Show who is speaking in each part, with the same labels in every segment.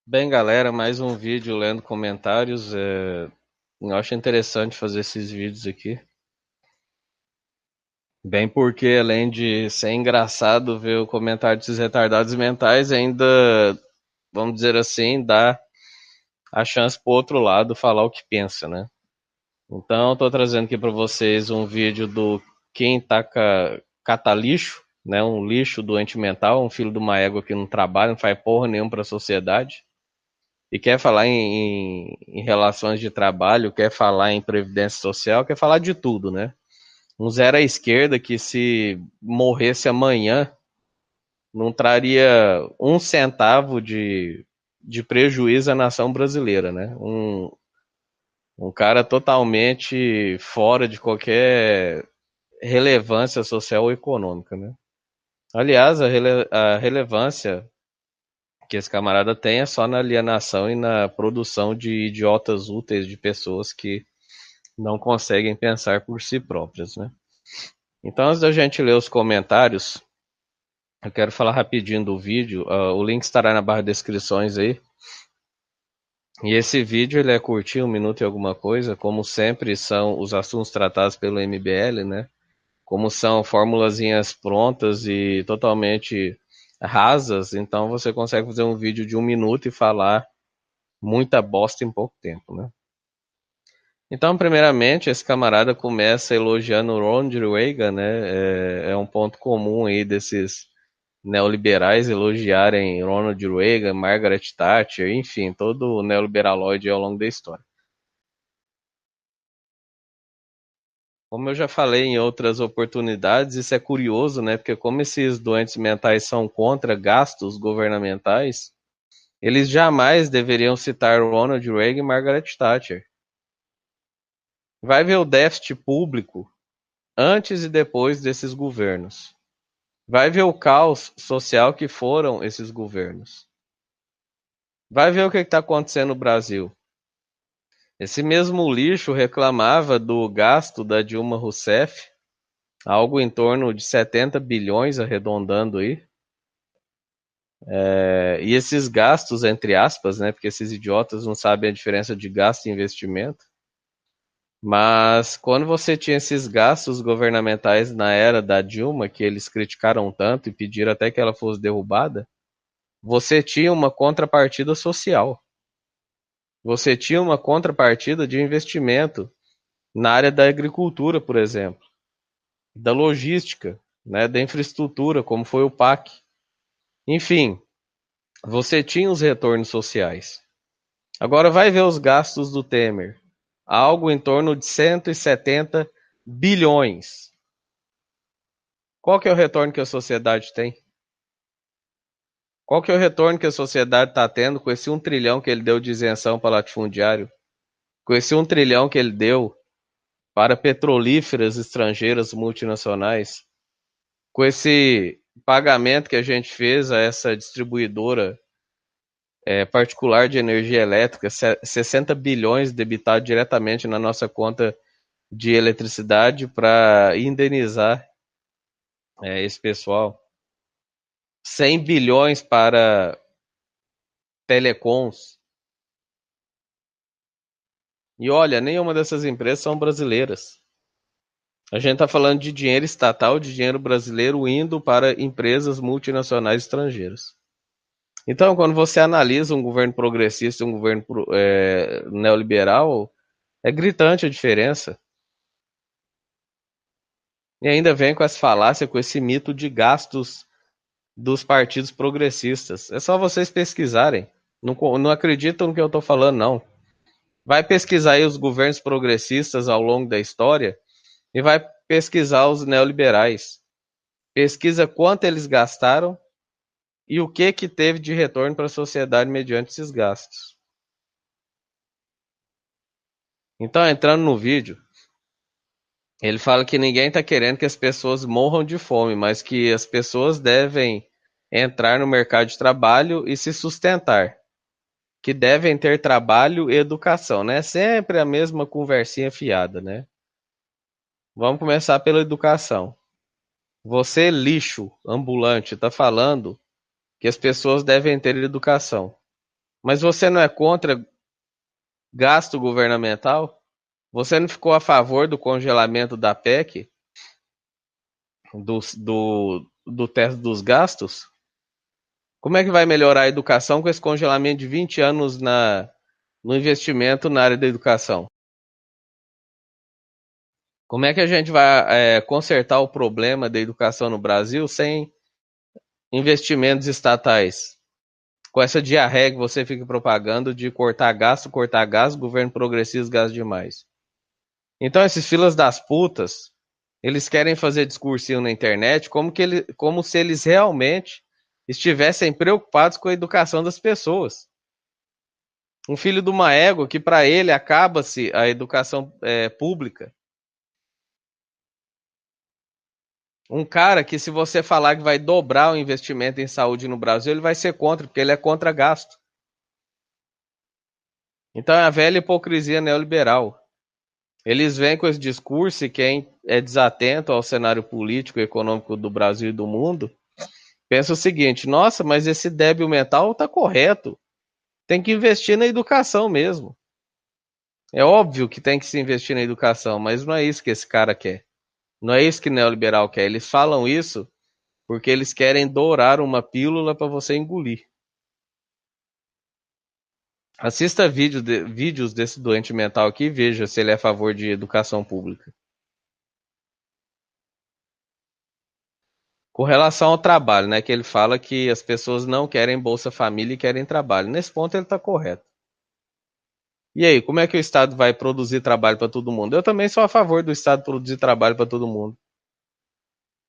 Speaker 1: Bem, galera, mais um vídeo lendo comentários. Eu acho interessante fazer esses vídeos aqui. Bem, porque além de ser engraçado ver o comentário desses retardados mentais, ainda, vamos dizer assim, dá a chance pro outro lado falar o que pensa, né? Então, estou trazendo aqui para vocês um vídeo do Quem Taca Cata Lixo, né? Um lixo doente mental, um filho de uma égua que não trabalha, não faz porra nenhuma para a sociedade. E quer falar em relações de trabalho, quer falar em previdência social, quer falar de tudo, né? Um zero à esquerda que se morresse amanhã não traria um centavo de prejuízo à nação brasileira, né? Um cara totalmente fora de qualquer relevância social ou econômica, né? Aliás, a relevância que esse camarada tem é só na alienação e na produção de idiotas úteis, de pessoas que não conseguem pensar por si próprias, né? Então, antes da gente ler os comentários, eu quero falar rapidinho do vídeo. O link estará na barra de descrições aí. E esse vídeo ele é curtinho, 1 minuto e alguma coisa. Como sempre, são os assuntos tratados pelo MBL, né? Como são formulazinhas prontas e totalmente rasas, então você consegue fazer um vídeo de 1 minuto e falar muita bosta em pouco tempo, né? Então, primeiramente, esse camarada começa elogiando o Ronald Reagan, né? É um ponto comum aí desses neoliberais elogiarem Ronald Reagan, Margaret Thatcher, enfim, todo o neoliberaloide ao longo da história. Como eu já falei em outras oportunidades, isso é curioso, né? Porque como esses doentes mentais são contra gastos governamentais, eles jamais deveriam citar Ronald Reagan e Margaret Thatcher. Vai ver o déficit público antes e depois desses governos. Vai ver o caos social que foram esses governos. Vai ver o que está acontecendo no Brasil. Esse mesmo lixo reclamava do gasto da Dilma Rousseff, algo em torno de 70 bilhões, arredondando aí. E esses gastos, entre aspas, né, porque esses idiotas não sabem a diferença de gasto e investimento, mas quando você tinha esses gastos governamentais na era da Dilma, que eles criticaram tanto e pediram até que ela fosse derrubada, você tinha uma contrapartida social. Você tinha uma contrapartida de investimento na área da agricultura, por exemplo, da logística, né, da infraestrutura, como foi o PAC. Enfim, você tinha os retornos sociais. Agora vai ver os gastos do Temer. Algo em torno de 170 bilhões. Qual que é o retorno que a sociedade tem? Qual que é o retorno que a sociedade está tendo com esse 1 trilhão que ele deu de isenção para latifundiário? Com esse 1 trilhão que ele deu para petrolíferas estrangeiras multinacionais? Com esse pagamento que a gente fez a essa distribuidora particular de energia elétrica, 60 bilhões debitados diretamente na nossa conta de eletricidade para indenizar esse pessoal. 100 bilhões para telecoms. E olha, nenhuma dessas empresas são brasileiras. A gente está falando de dinheiro estatal, de dinheiro brasileiro indo para empresas multinacionais estrangeiras. Então, quando você analisa um governo progressista e um governo neoliberal, é gritante a diferença. E ainda vem com essa falácia, com esse mito de gastos dos partidos progressistas. É só vocês pesquisarem. Não, não acreditam no que eu estou falando, não. Vai pesquisar aí os governos progressistas ao longo da história e vai pesquisar os neoliberais. Pesquisa quanto eles gastaram e o que que teve de retorno para a sociedade mediante esses gastos. Então, entrando no vídeo, ele fala que ninguém está querendo que as pessoas morram de fome, mas que as pessoas devem entrar no mercado de trabalho e se sustentar. Que devem ter trabalho e educação, né? Sempre a mesma conversinha fiada, né? Vamos começar pela educação. Você, lixo ambulante, está falando que as pessoas devem ter educação. Mas você não é contra gasto governamental? Você não ficou a favor do congelamento da PEC, do teto dos gastos? Como é que vai melhorar a educação com esse congelamento de 20 anos no investimento na área da educação? Como é que a gente vai consertar o problema da educação no Brasil sem investimentos estatais? Com essa diarreia que você fica propagando de cortar gasto, governo progressista gasta demais. Então esses filas das putas, eles querem fazer discursinho na internet como se eles realmente estivessem preocupados com a educação das pessoas. Um filho de uma égua que para ele acaba-se a educação pública. Um cara que se você falar que vai dobrar o investimento em saúde no Brasil, ele vai ser contra, porque ele é contra gasto. Então é a velha hipocrisia neoliberal. Eles vêm com esse discurso e quem é desatento ao cenário político e econômico do Brasil e do mundo, pensa o seguinte: nossa, mas esse débil mental está correto. Tem que investir na educação mesmo. É óbvio que tem que se investir na educação, mas não é isso que esse cara quer. Não é isso que o neoliberal quer. Eles falam isso porque eles querem dourar uma pílula para você engolir. Assista vídeos desse doente mental aqui e veja se ele é a favor de educação pública. Com relação ao trabalho, né, que ele fala que as pessoas não querem Bolsa Família e querem trabalho. Nesse ponto ele está correto. E aí, como é que o Estado vai produzir trabalho para todo mundo? Eu também sou a favor do Estado produzir trabalho para todo mundo.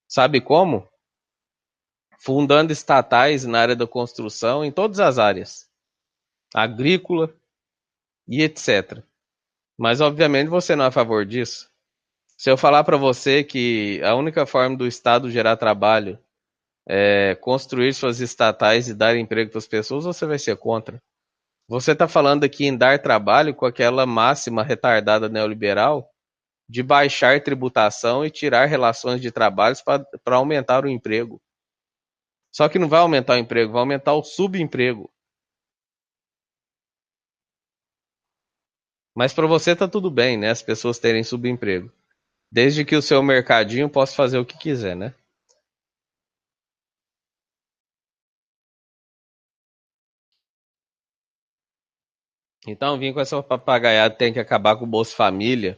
Speaker 1: Sabe como? Fundando estatais na área da construção, em todas as áreas, agrícola e etc. Mas obviamente você não é a favor disso. Se eu falar para você que a única forma do Estado gerar trabalho é construir suas estatais e dar emprego para as pessoas, você vai ser contra. Você está falando aqui em dar trabalho com aquela máxima retardada neoliberal de baixar tributação e tirar relações de trabalho para aumentar o emprego. Só que não vai aumentar o emprego, vai aumentar o subemprego. Mas para você tá tudo bem, né? As pessoas terem subemprego. Desde que o seu mercadinho possa fazer o que quiser, né? Então, vim com essa papagaiada, tem que acabar com o Bolsa Família,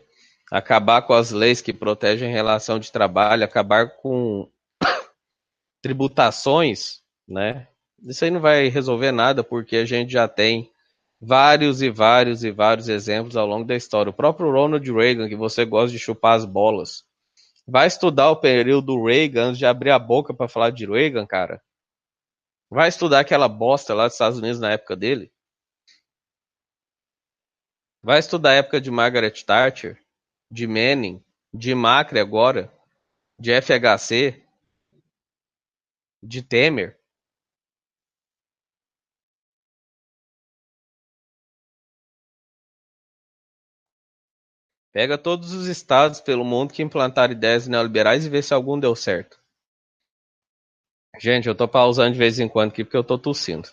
Speaker 1: acabar com as leis que protegem relação de trabalho, acabar com tributações, né? Isso aí não vai resolver nada, porque a gente já tem vários e vários e vários exemplos ao longo da história. O próprio Ronald Reagan, que você gosta de chupar as bolas, vai estudar o período Reagan antes de abrir a boca para falar de Reagan, cara. Vai estudar aquela bosta lá dos Estados Unidos na época dele. Vai estudar a época de Margaret Thatcher, de Manning, de Macri agora, de FHC, de Temer. Pega todos os estados pelo mundo que implantaram ideias neoliberais e vê se algum deu certo. Gente, eu tô pausando de vez em quando aqui porque eu tô tossindo.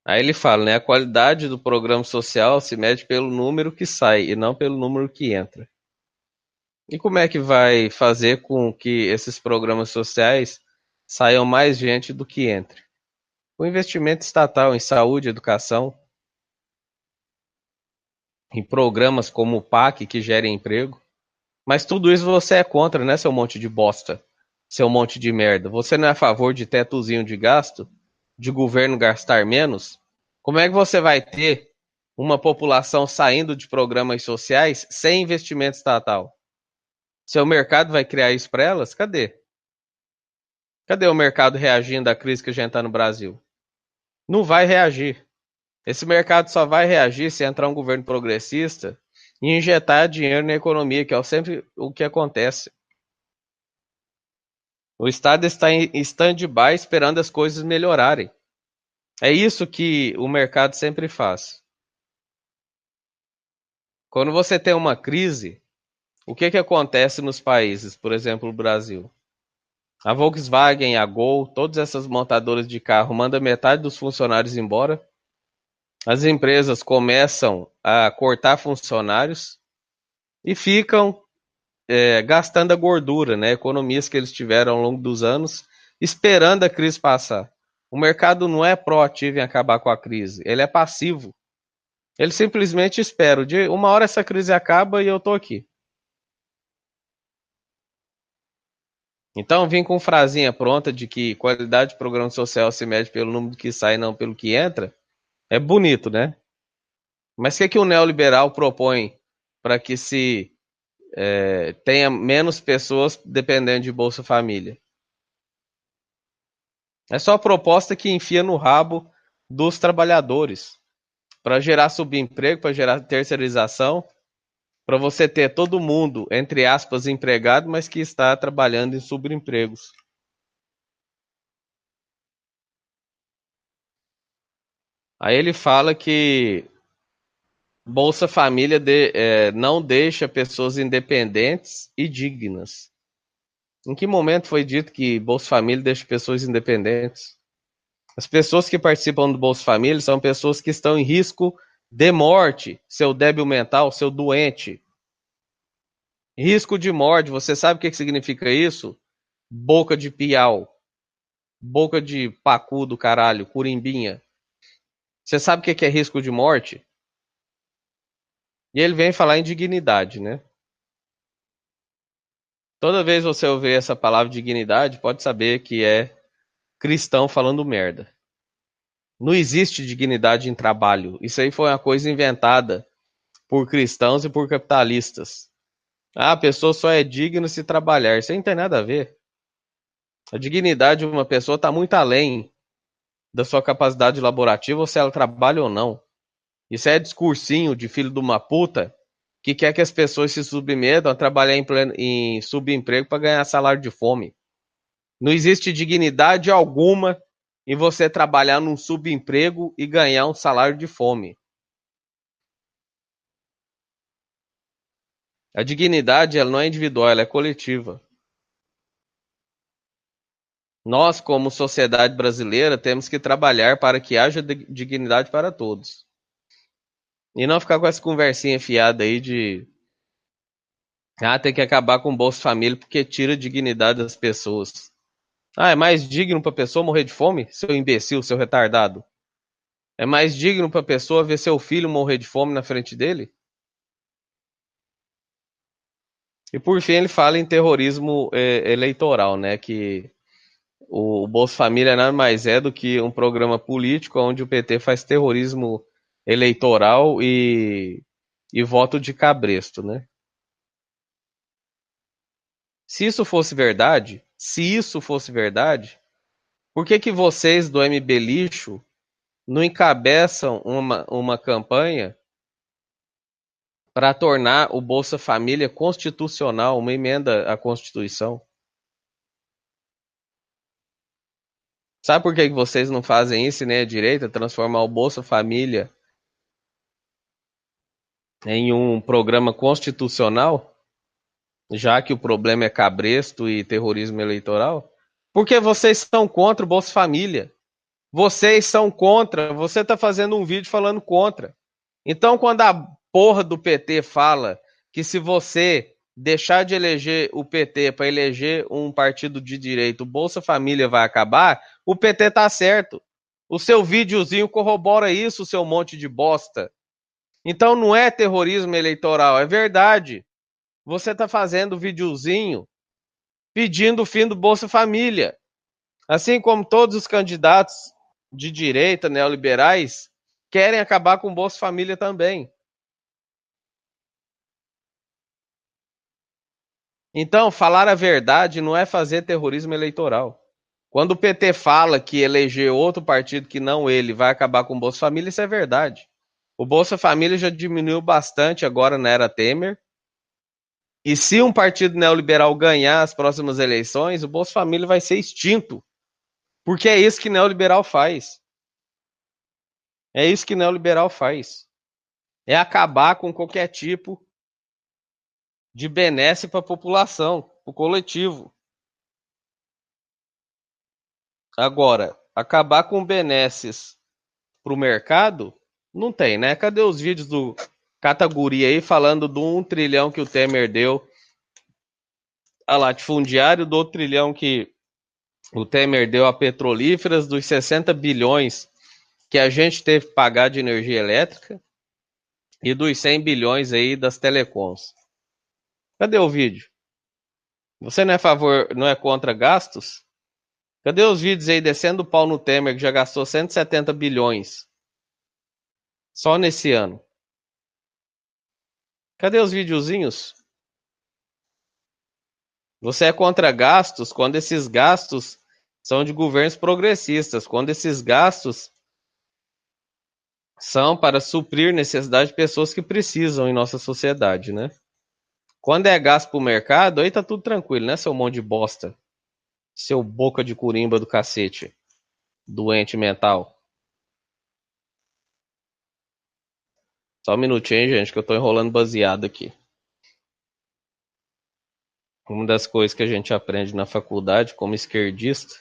Speaker 1: Aí ele fala, né? A qualidade do programa social se mede pelo número que sai e não pelo número que entra. E como é que vai fazer com que esses programas sociais saiam mais gente do que entre? O investimento estatal em saúde, educação, em programas como o PAC que gerem emprego. Mas tudo isso você é contra, né, seu monte de bosta? Seu monte de merda. Você não é a favor de tetozinho de gasto? De governo gastar menos? Como é que você vai ter uma população saindo de programas sociais sem investimento estatal? Seu mercado vai criar isso para elas? Cadê? Cadê o mercado reagindo à crise que a gente está no Brasil? Não vai reagir. Esse mercado só vai reagir se entrar um governo progressista e injetar dinheiro na economia, que é sempre o que acontece. O Estado está em stand-by esperando as coisas melhorarem. É isso que o mercado sempre faz. Quando você tem uma crise, o que acontece nos países, por exemplo, o Brasil? A Volkswagen, a Gol, todas essas montadoras de carro mandam metade dos funcionários embora. As empresas começam a cortar funcionários e ficam gastando a gordura, né? Economias que eles tiveram ao longo dos anos, esperando a crise passar. O mercado não é proativo em acabar com a crise, ele é passivo. Ele simplesmente espera. De uma hora essa crise acaba e eu tô aqui. Então, vim com frasinha pronta de que qualidade de programa social se mede pelo número que sai, não pelo que entra. É bonito, né? Mas o que, que o neoliberal propõe para que se tenha menos pessoas dependendo de Bolsa Família? É só a proposta que enfia no rabo dos trabalhadores para gerar subemprego, para gerar terceirização, para você ter todo mundo, entre aspas, empregado, mas que está trabalhando em subempregos. Aí ele fala que Bolsa Família não deixa pessoas independentes e dignas. Em que momento foi dito que Bolsa Família deixa pessoas independentes? As pessoas que participam do Bolsa Família são pessoas que estão em risco de morte, seu débil mental, seu doente. Risco de morte, você sabe o que significa isso? Boca de piau, boca de pacu do caralho, curimbinha. Você sabe o que é risco de morte? E ele vem falar em dignidade, né? Toda vez você ouvir essa palavra dignidade, pode saber que é cristão falando merda. Não existe dignidade em trabalho. Isso aí foi uma coisa inventada por cristãos e por capitalistas. Ah, a pessoa só é digna se trabalhar. Isso aí não tem nada a ver. A dignidade de uma pessoa está muito além da sua capacidade laborativa ou se ela trabalha ou não. Isso é discursinho de filho de uma puta que quer que as pessoas se submetam a trabalhar em subemprego para ganhar salário de fome. Não existe dignidade alguma em você trabalhar num subemprego e ganhar um salário de fome. A dignidade ela não é individual, ela é coletiva. Nós, como sociedade brasileira, temos que trabalhar para que haja dignidade para todos. E não ficar com essa conversinha fiada aí de tem que acabar com o Bolsa Família porque tira a dignidade das pessoas. Ah, é mais digno para a pessoa morrer de fome? Seu imbecil, seu retardado. É mais digno para a pessoa ver seu filho morrer de fome na frente dele? E por fim ele fala em terrorismo eleitoral, né? Que o Bolsa Família nada mais é do que um programa político onde o PT faz terrorismo eleitoral e voto de cabresto, né? Se isso fosse verdade, por que que vocês do MB Lixo não encabeçam uma campanha para tornar o Bolsa Família constitucional, uma emenda à Constituição? Sabe por que que vocês não fazem isso, nem a direita, transformar o Bolsa Família em um programa constitucional, já que o problema é cabresto e terrorismo eleitoral? Porque vocês são contra o Bolsa Família. Vocês são contra. Você está fazendo um vídeo falando contra. Então, quando a porra do PT fala que se você deixar de eleger o PT para eleger um partido de direita, o Bolsa Família vai acabar, o PT tá certo. O seu videozinho corrobora isso, seu monte de bosta. Então não é terrorismo eleitoral, é verdade. Você tá fazendo videozinho pedindo o fim do Bolsa Família. Assim como todos os candidatos de direita, neoliberais, querem acabar com o Bolsa Família também. Então, falar a verdade não é fazer terrorismo eleitoral. Quando o PT fala que eleger outro partido que não ele vai acabar com o Bolsa Família, isso é verdade. O Bolsa Família já diminuiu bastante agora na era Temer. E se um partido neoliberal ganhar as próximas eleições, o Bolsa Família vai ser extinto. Porque é isso que neoliberal faz. É isso que neoliberal faz. É acabar com qualquer tipo de benesse para a população, para o coletivo. Agora, acabar com benesses pro mercado, não tem, né? Cadê os vídeos do Categoria aí falando do 1 trilhão que o Temer deu a latifundiário, do outro trilhão que o Temer deu a petrolíferas, dos 60 bilhões que a gente teve que pagar de energia elétrica e dos 100 bilhões aí das telecoms. Cadê o vídeo? Você não é a favor, não é contra gastos? Cadê os vídeos aí descendo o pau no Temer, que já gastou 170 bilhões só nesse ano? Cadê os videozinhos? Você é contra gastos quando esses gastos são de governos progressistas, quando esses gastos são para suprir necessidade de pessoas que precisam em nossa sociedade, né? Quando é gasto pro mercado, aí tá tudo tranquilo, né, seu monte de bosta? Seu boca de curimba do cacete. Doente mental. Só um minutinho, gente, que eu tô enrolando baseado aqui. Uma das coisas que a gente aprende na faculdade como esquerdista,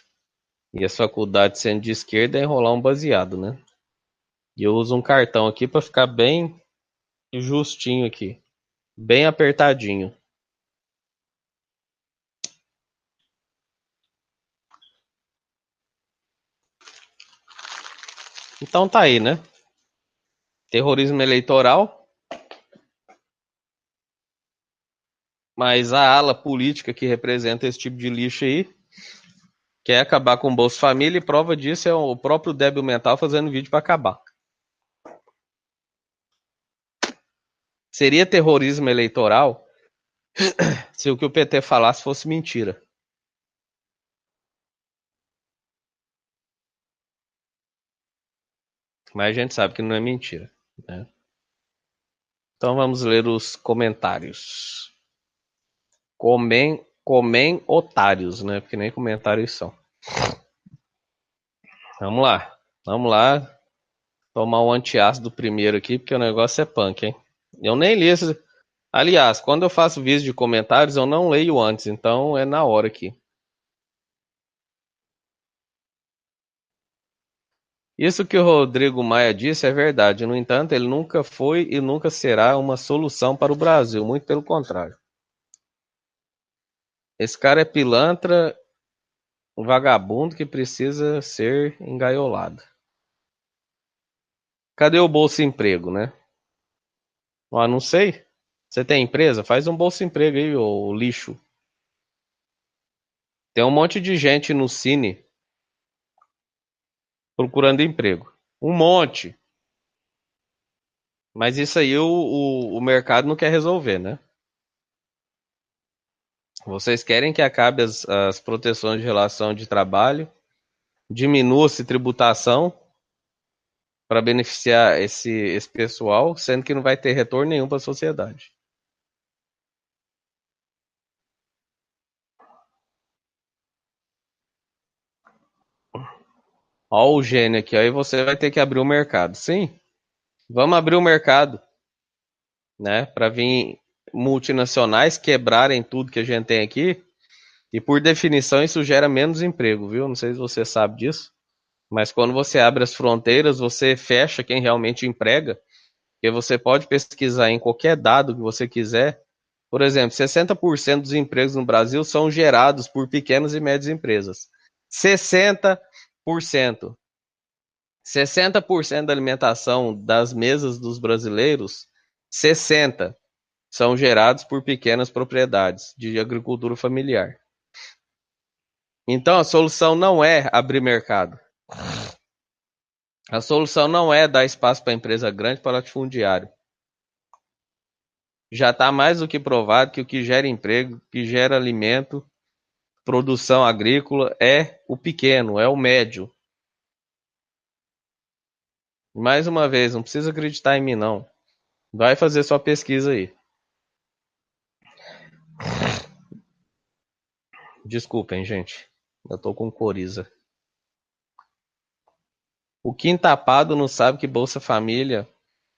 Speaker 1: e as faculdades sendo de esquerda, é enrolar um baseado, né? E eu uso um cartão aqui para ficar bem justinho aqui. Bem apertadinho. Então tá aí, né? Terrorismo eleitoral. Mas a ala política que representa esse tipo de lixo aí quer acabar com o Bolsa Família e prova disso é o próprio débil mental fazendo vídeo para acabar. Seria terrorismo eleitoral se o que o PT falasse fosse mentira. Mas a gente sabe que não é mentira, né? Então vamos ler os comentários. Comem otários, né? Porque nem comentários são. Vamos lá. Vamos lá. Tomar um antiácido primeiro aqui, porque o negócio é punk, hein? Eu nem li esse. Aliás, quando eu faço vídeo de comentários, eu não leio antes, então é na hora aqui. Isso que o Rodrigo Maia disse é verdade. No entanto, ele nunca foi e nunca será uma solução para o Brasil. Muito pelo contrário. Esse cara é pilantra, um vagabundo que precisa ser engaiolado. Cadê o Bolsa Emprego, né? Ah, não sei. Você tem empresa? Faz um Bolsa Emprego aí, ô lixo. Tem um monte de gente no Cine procurando emprego. Um monte. Mas isso aí o mercado não quer resolver, né? Vocês querem que acabe as proteções de relação de trabalho, diminua-se tributação para beneficiar esse pessoal, sendo que não vai ter retorno nenhum para a sociedade. Ó o gênio aqui, aí você vai ter que abrir o mercado. Sim, vamos abrir o mercado, né? Para vir multinacionais quebrarem tudo que a gente tem aqui. E por definição isso gera menos emprego, viu? Não sei se você sabe disso. Mas quando você abre as fronteiras, você fecha quem realmente emprega, porque você pode pesquisar em qualquer dado que você quiser. Por exemplo, 60% dos empregos no Brasil são gerados por pequenas e médias empresas. 60%. 60% da alimentação das mesas dos brasileiros, 60% são gerados por pequenas propriedades de agricultura familiar. Então a solução não é abrir mercado. A solução não é dar espaço para empresa grande para latifundiário. Já está mais do que provado que o que gera emprego, que gera alimento, produção agrícola é o pequeno, é o médio. Mais uma vez, não precisa acreditar em mim não. Vai fazer sua pesquisa aí. Desculpem, gente. Eu tô com coriza. O quintapado não sabe que Bolsa Família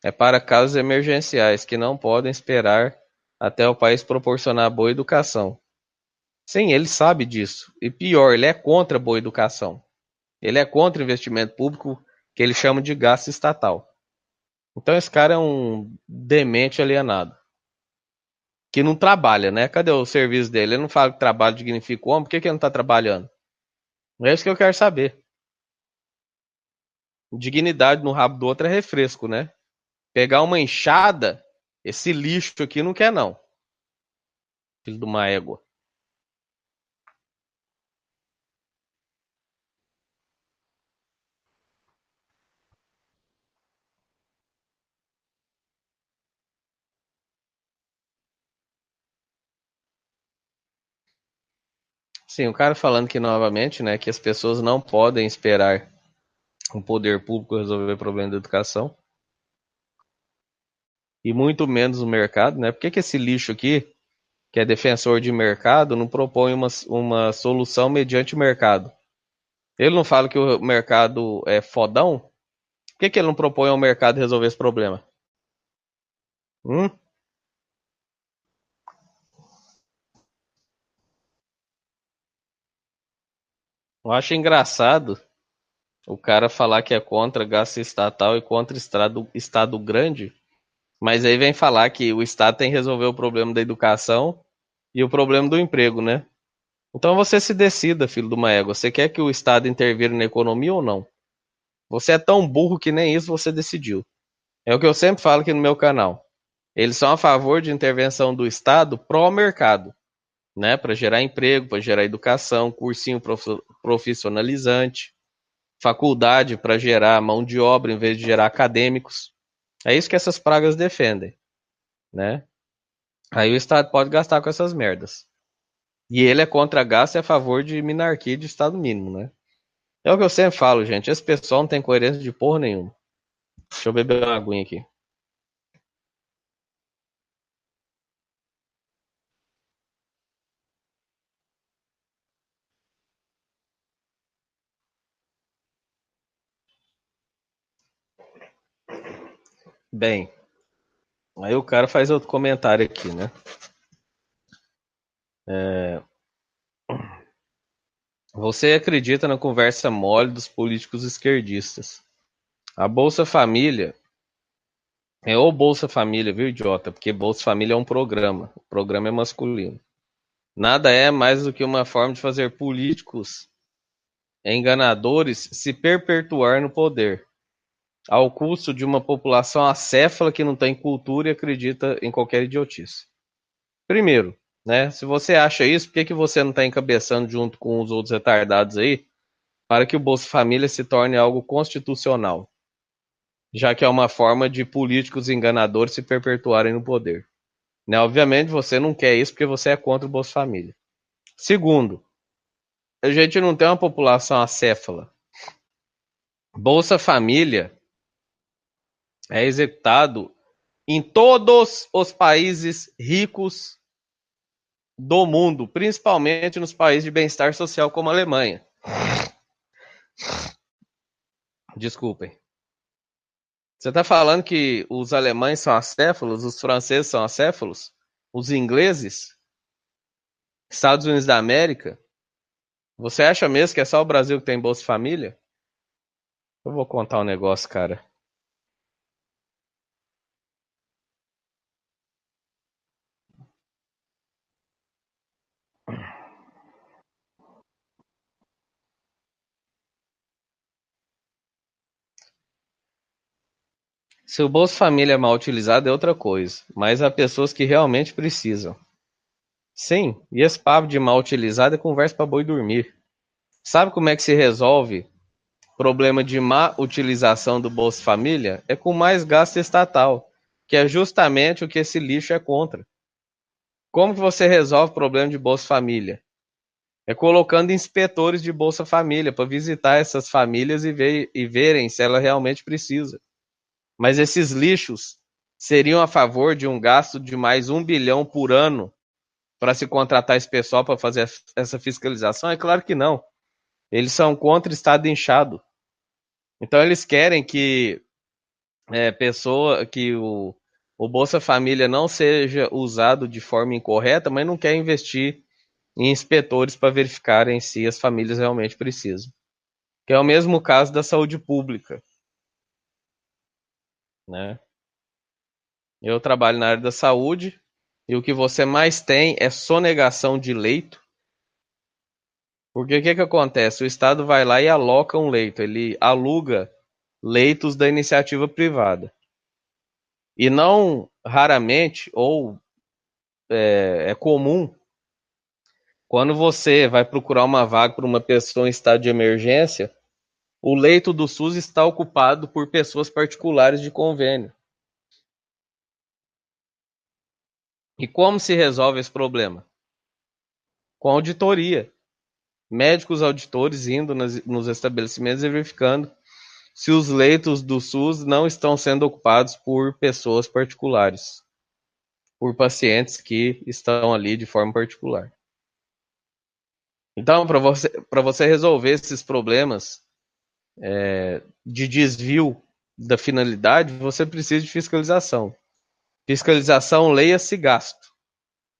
Speaker 1: é para casos emergenciais que não podem esperar até o país proporcionar boa educação. Sim, ele sabe disso. E pior, ele é contra a boa educação. Ele é contra investimento público, que ele chama de gasto estatal. Então esse cara é um demente alienado, que não trabalha, né? Cadê o serviço dele? Ele não fala que trabalho dignifica o homem, por que ele não está trabalhando? É isso que eu quero saber. Dignidade no rabo do outro é refresco, né? Pegar uma enxada, esse lixo aqui não quer não. Filho de uma égua. Sim, o cara falando que novamente, né, que as pessoas não podem esperar o poder público resolver o problema da educação e muito menos o mercado, né? Por que esse lixo aqui, que é defensor de mercado, não propõe uma solução mediante o mercado? Ele não fala que o mercado é fodão? Por que ele não propõe ao mercado resolver esse problema? Hum? Eu acho engraçado o cara falar que é contra gasto estatal e contra estado grande, mas aí vem falar que o estado tem que resolver o problema da educação e o problema do emprego, né? Então você se decida, filho de uma égua. Você quer que o estado intervira na economia ou não? Você é tão burro que nem isso você decidiu. É o que eu sempre falo aqui no meu canal. Eles são a favor de intervenção do estado pró-mercado, né? Para gerar emprego, para gerar educação, cursinho profissionalizante, faculdade para gerar mão de obra em vez de gerar acadêmicos. É isso que essas pragas defendem, né? Aí o Estado pode gastar com essas merdas. E ele é contra gasto e a favor de minarquia de Estado mínimo, né? É o que eu sempre falo, gente. Esse pessoal não tem coerência de porra nenhuma. Deixa eu beber uma aguinha aqui. Bem, aí o cara faz outro comentário aqui, né? Você acredita na conversa mole dos políticos esquerdistas? A Bolsa Família é o Bolsa Família, viu, idiota? Porque Bolsa Família é um programa. O programa é masculino. Nada é mais do que uma forma de fazer políticos enganadores se perpetuar no poder, ao custo de uma população acéfala que não tem cultura e acredita em qualquer idiotice. Primeiro, né, se você acha isso, por que você não está encabeçando junto com os outros retardados aí para que o Bolsa Família se torne algo constitucional, já que é uma forma de políticos enganadores se perpetuarem no poder? Né, obviamente você não quer isso porque você é contra o Bolsa Família. Segundo, a gente não tem uma população acéfala. Bolsa Família é executado em todos os países ricos do mundo, principalmente nos países de bem-estar social como a Alemanha. Desculpem. Você está falando que os alemães são acéfalos, os franceses são acéfalos, os ingleses, Estados Unidos da América? Você acha mesmo que é só o Brasil que tem Bolsa Família? Eu vou contar um negócio, cara. Se o Bolsa Família é mal utilizado é outra coisa, mas há pessoas que realmente precisam. Sim, e esse papo de mal utilizado é conversa para boi dormir. Sabe como é que se resolve problema de má utilização do Bolsa Família? É com mais gasto estatal, que é justamente o que esse lixo é contra. Como que você resolve o problema de Bolsa Família? É colocando inspetores de Bolsa Família para visitar essas famílias e verem se ela realmente precisa. Mas esses lixos seriam a favor de um gasto de mais 1 bilhão por ano para se contratar esse pessoal para fazer essa fiscalização? É claro que não. Eles são contra o Estado inchado. Então eles querem que o Bolsa Família não seja usado de forma incorreta, mas não quer investir em inspetores para verificarem se as famílias realmente precisam. Que é o mesmo caso da saúde pública, né? Eu trabalho na área da saúde e o que você mais tem é sonegação de leito, porque o que que acontece? O Estado vai lá e aloca um leito, ele aluga leitos da iniciativa privada. E não raramente, ou é comum, quando você vai procurar uma vaga para uma pessoa em estado de emergência, o leito do SUS está ocupado por pessoas particulares de convênio. E como se resolve esse problema? Com auditoria. Médicos auditores indo nos estabelecimentos e verificando se os leitos do SUS não estão sendo ocupados por pessoas particulares, por pacientes que estão ali de forma particular. Então, para você resolver esses problemas de desvio da finalidade, você precisa de fiscalização. Fiscalização, leia-se gasto.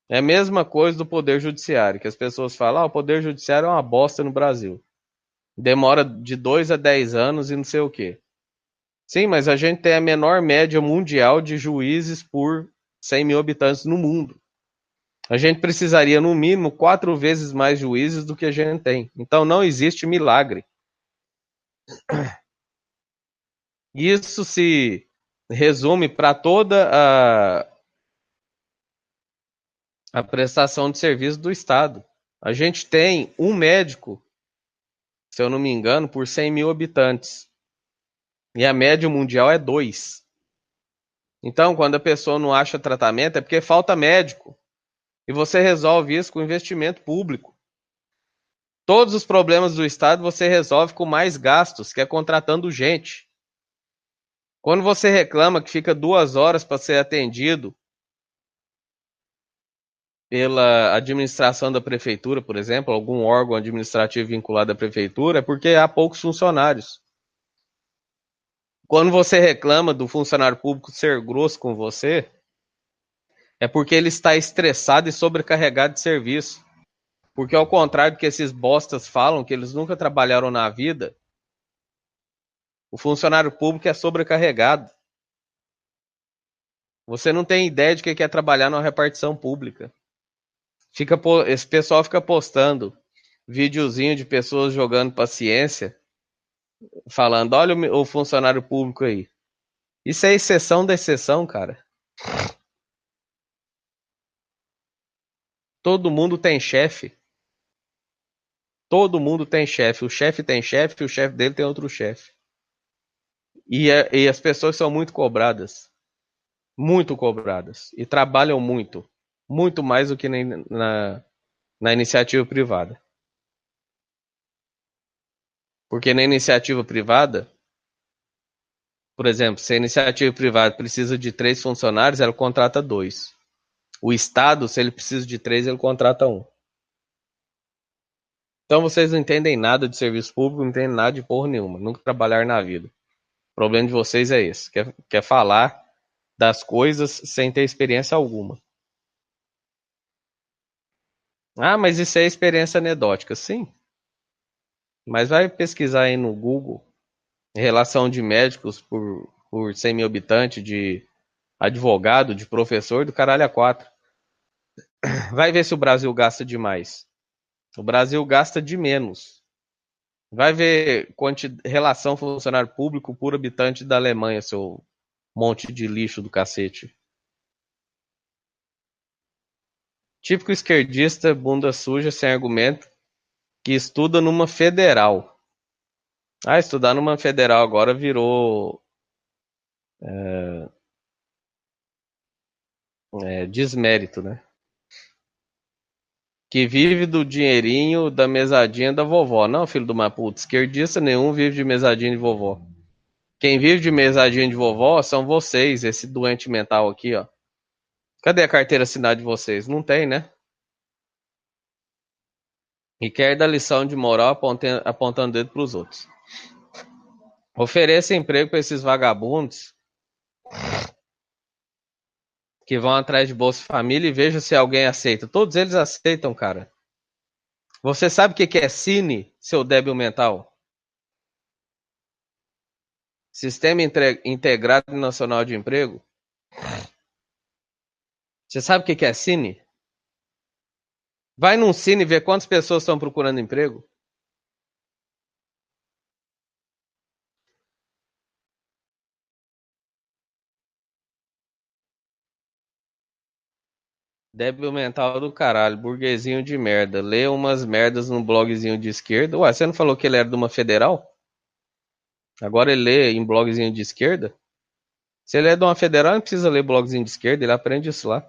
Speaker 1: É a mesma coisa do Poder Judiciário, que as pessoas falam, o Poder Judiciário é uma bosta no Brasil. Demora de 2 a 10 anos e não sei o quê. Sim, mas a gente tem a menor média mundial de juízes por 100 mil habitantes no mundo. A gente precisaria, no mínimo, 4 vezes mais juízes do que a gente tem. Então não existe milagre. Isso se resume para toda a prestação de serviço do Estado. A gente tem um médico, se eu não me engano, por 100 mil habitantes. E a média mundial é 2. Então, quando a pessoa não acha tratamento, é porque falta médico. E você resolve isso com investimento público. Todos os problemas do Estado você resolve com mais gastos, que é contratando gente. Quando você reclama que fica 2 horas para ser atendido pela administração da prefeitura, por exemplo, algum órgão administrativo vinculado à prefeitura, é porque há poucos funcionários. Quando você reclama do funcionário público ser grosso com você, é porque ele está estressado e sobrecarregado de serviço. Porque ao contrário do que esses bostas falam, que eles nunca trabalharam na vida, o funcionário público é sobrecarregado. Você não tem ideia de que é trabalhar numa repartição pública. Esse pessoal fica postando videozinho de pessoas jogando paciência, falando, olha o funcionário público aí. Isso é exceção da exceção, cara. Todo mundo tem chefe. Todo mundo tem chefe. O chefe tem chefe e o chefe dele tem outro chefe. E as pessoas são muito cobradas. Muito cobradas. E trabalham muito. Muito mais do que na iniciativa privada. Porque na iniciativa privada, por exemplo, se a iniciativa privada precisa de 3 funcionários, ela contrata 2. O Estado, se ele precisa de 3, ele contrata 1. Então vocês não entendem nada de serviço público, não entendem nada de porra nenhuma. Nunca trabalharam na vida. O problema de vocês é esse. Quer falar das coisas sem ter experiência alguma. Ah, mas isso é experiência anedótica. Sim. Mas vai pesquisar aí no Google relação de médicos por 100 mil habitantes, de advogado, de professor, do caralho a 4. Vai ver se o Brasil gasta demais. O Brasil gasta de menos. Vai ver relação funcionário público por habitante da Alemanha, seu monte de lixo do cacete. Típico esquerdista, bunda suja, sem argumento, que estuda numa federal. Ah, estudar numa federal agora virou desmérito, né? Que vive do dinheirinho da mesadinha da vovó. Não, filho de uma puta, esquerdista nenhum vive de mesadinha de vovó. Quem vive de mesadinha de vovó são vocês, esse doente mental aqui, ó. Cadê a carteira assinada de vocês? Não tem, né? E quer dar lição de moral apontando o dedo pros outros. Ofereça emprego para esses vagabundos que vão atrás de Bolsa Família e veja se alguém aceita. Todos eles aceitam, cara. Você sabe o que é Cine, seu débil mental? Sistema Integrado Nacional de Emprego. Você sabe o que é Cine? Vai num Cine e vê quantas pessoas estão procurando emprego. Débil mental do caralho, burguesinho de merda. Lê umas merdas num blogzinho de esquerda. Ué, você não falou que ele era de uma federal? Agora ele lê em blogzinho de esquerda? Se ele é de uma federal, não precisa ler blogzinho de esquerda, ele aprende isso lá.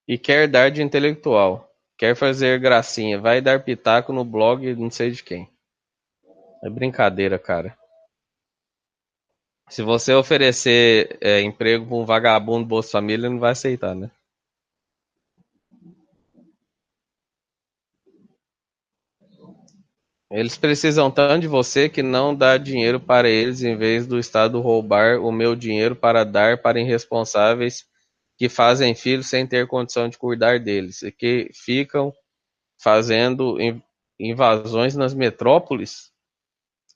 Speaker 1: E quer dar de intelectual. Quer fazer gracinha. Vai dar pitaco no blog não sei de quem. É brincadeira, cara. Se você oferecer emprego pra um vagabundo do Bolsa Família, ele não vai aceitar, né? Eles precisam tanto de você que não dá dinheiro para eles, em vez do Estado roubar o meu dinheiro para dar para irresponsáveis que fazem filhos sem ter condição de cuidar deles e que ficam fazendo invasões nas metrópoles.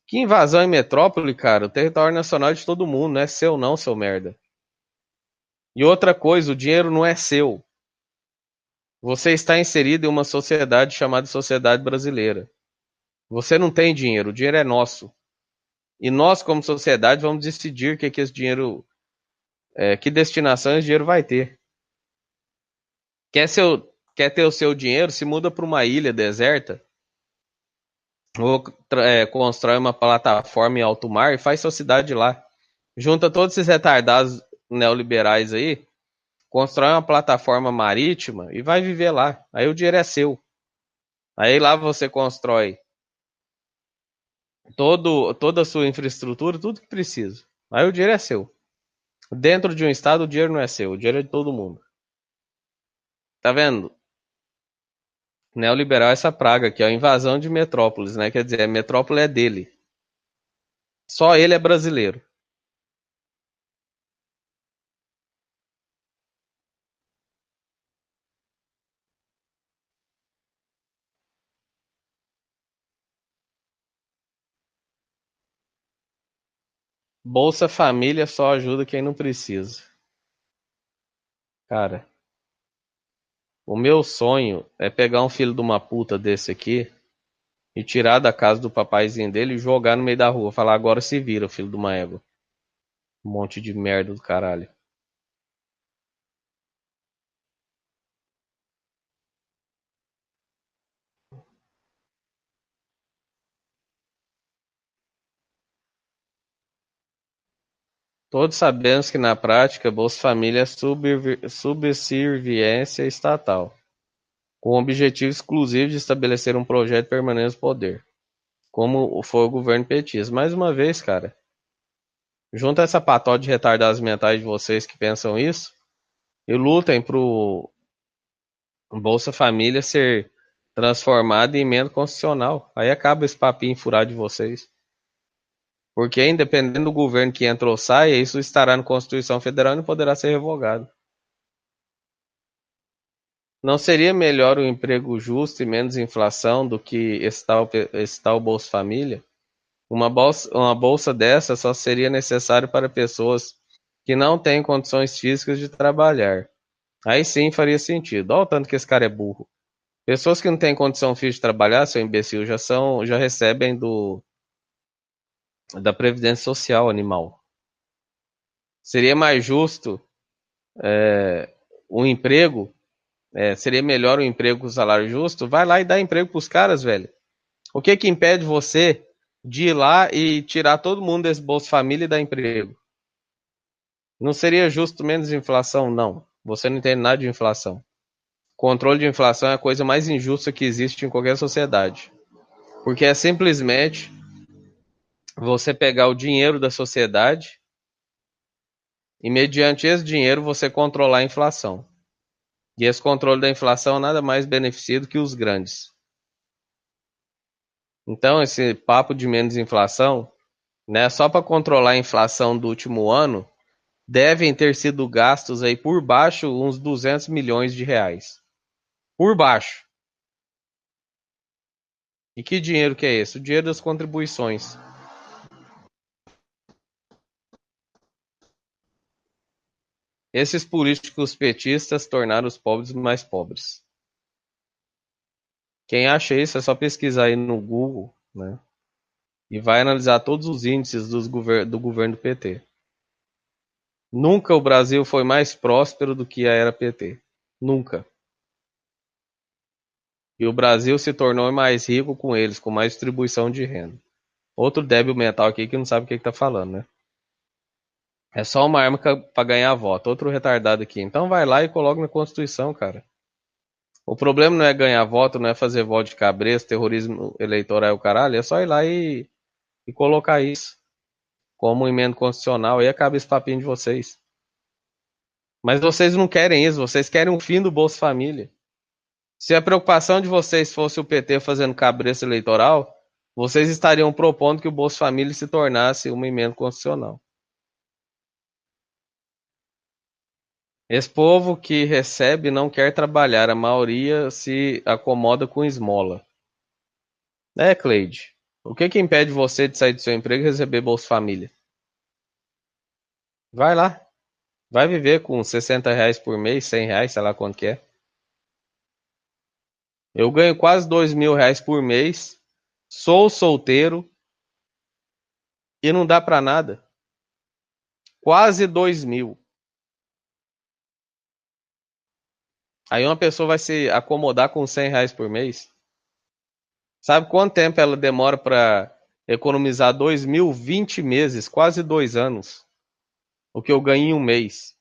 Speaker 1: Que invasão em metrópole, cara? O território nacional é de todo mundo, não é seu não, seu merda. E outra coisa, o dinheiro não é seu. Você está inserido em uma sociedade chamada sociedade brasileira. Você não tem dinheiro, o dinheiro é nosso. E nós, como sociedade, vamos decidir que esse dinheiro, que destinação esse dinheiro vai ter. Quer ter o seu dinheiro? Se muda para uma ilha deserta, ou constrói uma plataforma em alto mar e faz sua cidade lá. Junta todos esses retardados neoliberais aí, constrói uma plataforma marítima e vai viver lá. Aí o dinheiro é seu. Aí lá você constrói toda a sua infraestrutura, tudo que precisa. Aí o dinheiro é seu. Dentro de um estado, o dinheiro não é seu, o dinheiro é de todo mundo. Tá vendo? Neoliberal é essa praga aqui, ó, invasão de metrópoles, né? Quer dizer, a metrópole é dele. Só ele é brasileiro. Bolsa Família só ajuda quem não precisa. Cara, o meu sonho é pegar um filho de uma puta desse aqui e tirar da casa do papaizinho dele e jogar no meio da rua. Falar, agora se vira, filho de uma égua. Um monte de merda do caralho. Todos sabemos que na prática Bolsa Família é subserviência estatal, com o objetivo exclusivo de estabelecer um projeto permanente no poder, como foi o governo petista. Mais uma vez, cara, junta essa patota de retardados mentais de vocês que pensam isso e lutem pro Bolsa Família ser transformado em emenda constitucional. Aí acaba esse papinho furado de vocês. Porque independente do governo que entra ou saia, isso estará na Constituição Federal e não poderá ser revogado. Não seria melhor o emprego justo e menos inflação do que esse tal Bolsa Família? Uma bolsa dessa só seria necessária para pessoas que não têm condições físicas de trabalhar. Aí sim faria sentido. Olha o tanto que esse cara é burro. Pessoas que não têm condição física de trabalhar, seu imbecil, já recebem da Previdência Social animal. Seria mais justo um emprego, seria melhor um emprego com salário justo? Vai lá e dá emprego pros caras, velho. O que que impede você de ir lá e tirar todo mundo desse Bolsa Família e dar emprego? Não seria justo menos inflação? Não. Você não entende nada de inflação. Controle de inflação é a coisa mais injusta que existe em qualquer sociedade. Porque é simplesmente você pegar o dinheiro da sociedade e, mediante esse dinheiro, você controlar a inflação. E esse controle da inflação nada mais beneficia do que os grandes. Então, esse papo de menos inflação, né, só para controlar a inflação do último ano, devem ter sido gastos aí por baixo uns 200 milhões de reais. Por baixo. E que dinheiro que é esse? O dinheiro das contribuições. Esses políticos petistas tornaram os pobres mais pobres. Quem acha isso é só pesquisar aí no Google, né? E vai analisar todos os índices do governo do PT. Nunca o Brasil foi mais próspero do que a era PT. Nunca. E o Brasil se tornou mais rico com eles, com mais distribuição de renda. Outro débil mental aqui que não sabe o que tá falando, né? É só uma arma pra ganhar voto. Outro retardado aqui. Então vai lá e coloca na Constituição, cara. O problema não é ganhar voto, não é fazer voto de cabresto, terrorismo eleitoral e o caralho. É só ir lá e colocar isso como emenda constitucional e acaba esse papinho de vocês. Mas vocês não querem isso, vocês querem o fim do Bolsa Família. Se a preocupação de vocês fosse o PT fazendo cabresto eleitoral, vocês estariam propondo que o Bolsa Família se tornasse uma emenda constitucional. Esse povo que recebe não quer trabalhar, a maioria se acomoda com esmola. É, Cleide. O que impede você de sair do seu emprego e receber Bolsa Família? Vai lá. Vai viver com R$ 60 por mês, R$ 100, sei lá quanto que é. Eu ganho quase R$ 2.000 por mês, sou solteiro e não dá pra nada. Quase 2.000. Aí uma pessoa vai se acomodar com R$ 100 por mês. Sabe quanto tempo ela demora pra economizar 2.000? 20 meses, quase 2 anos. O que eu ganho em um mês.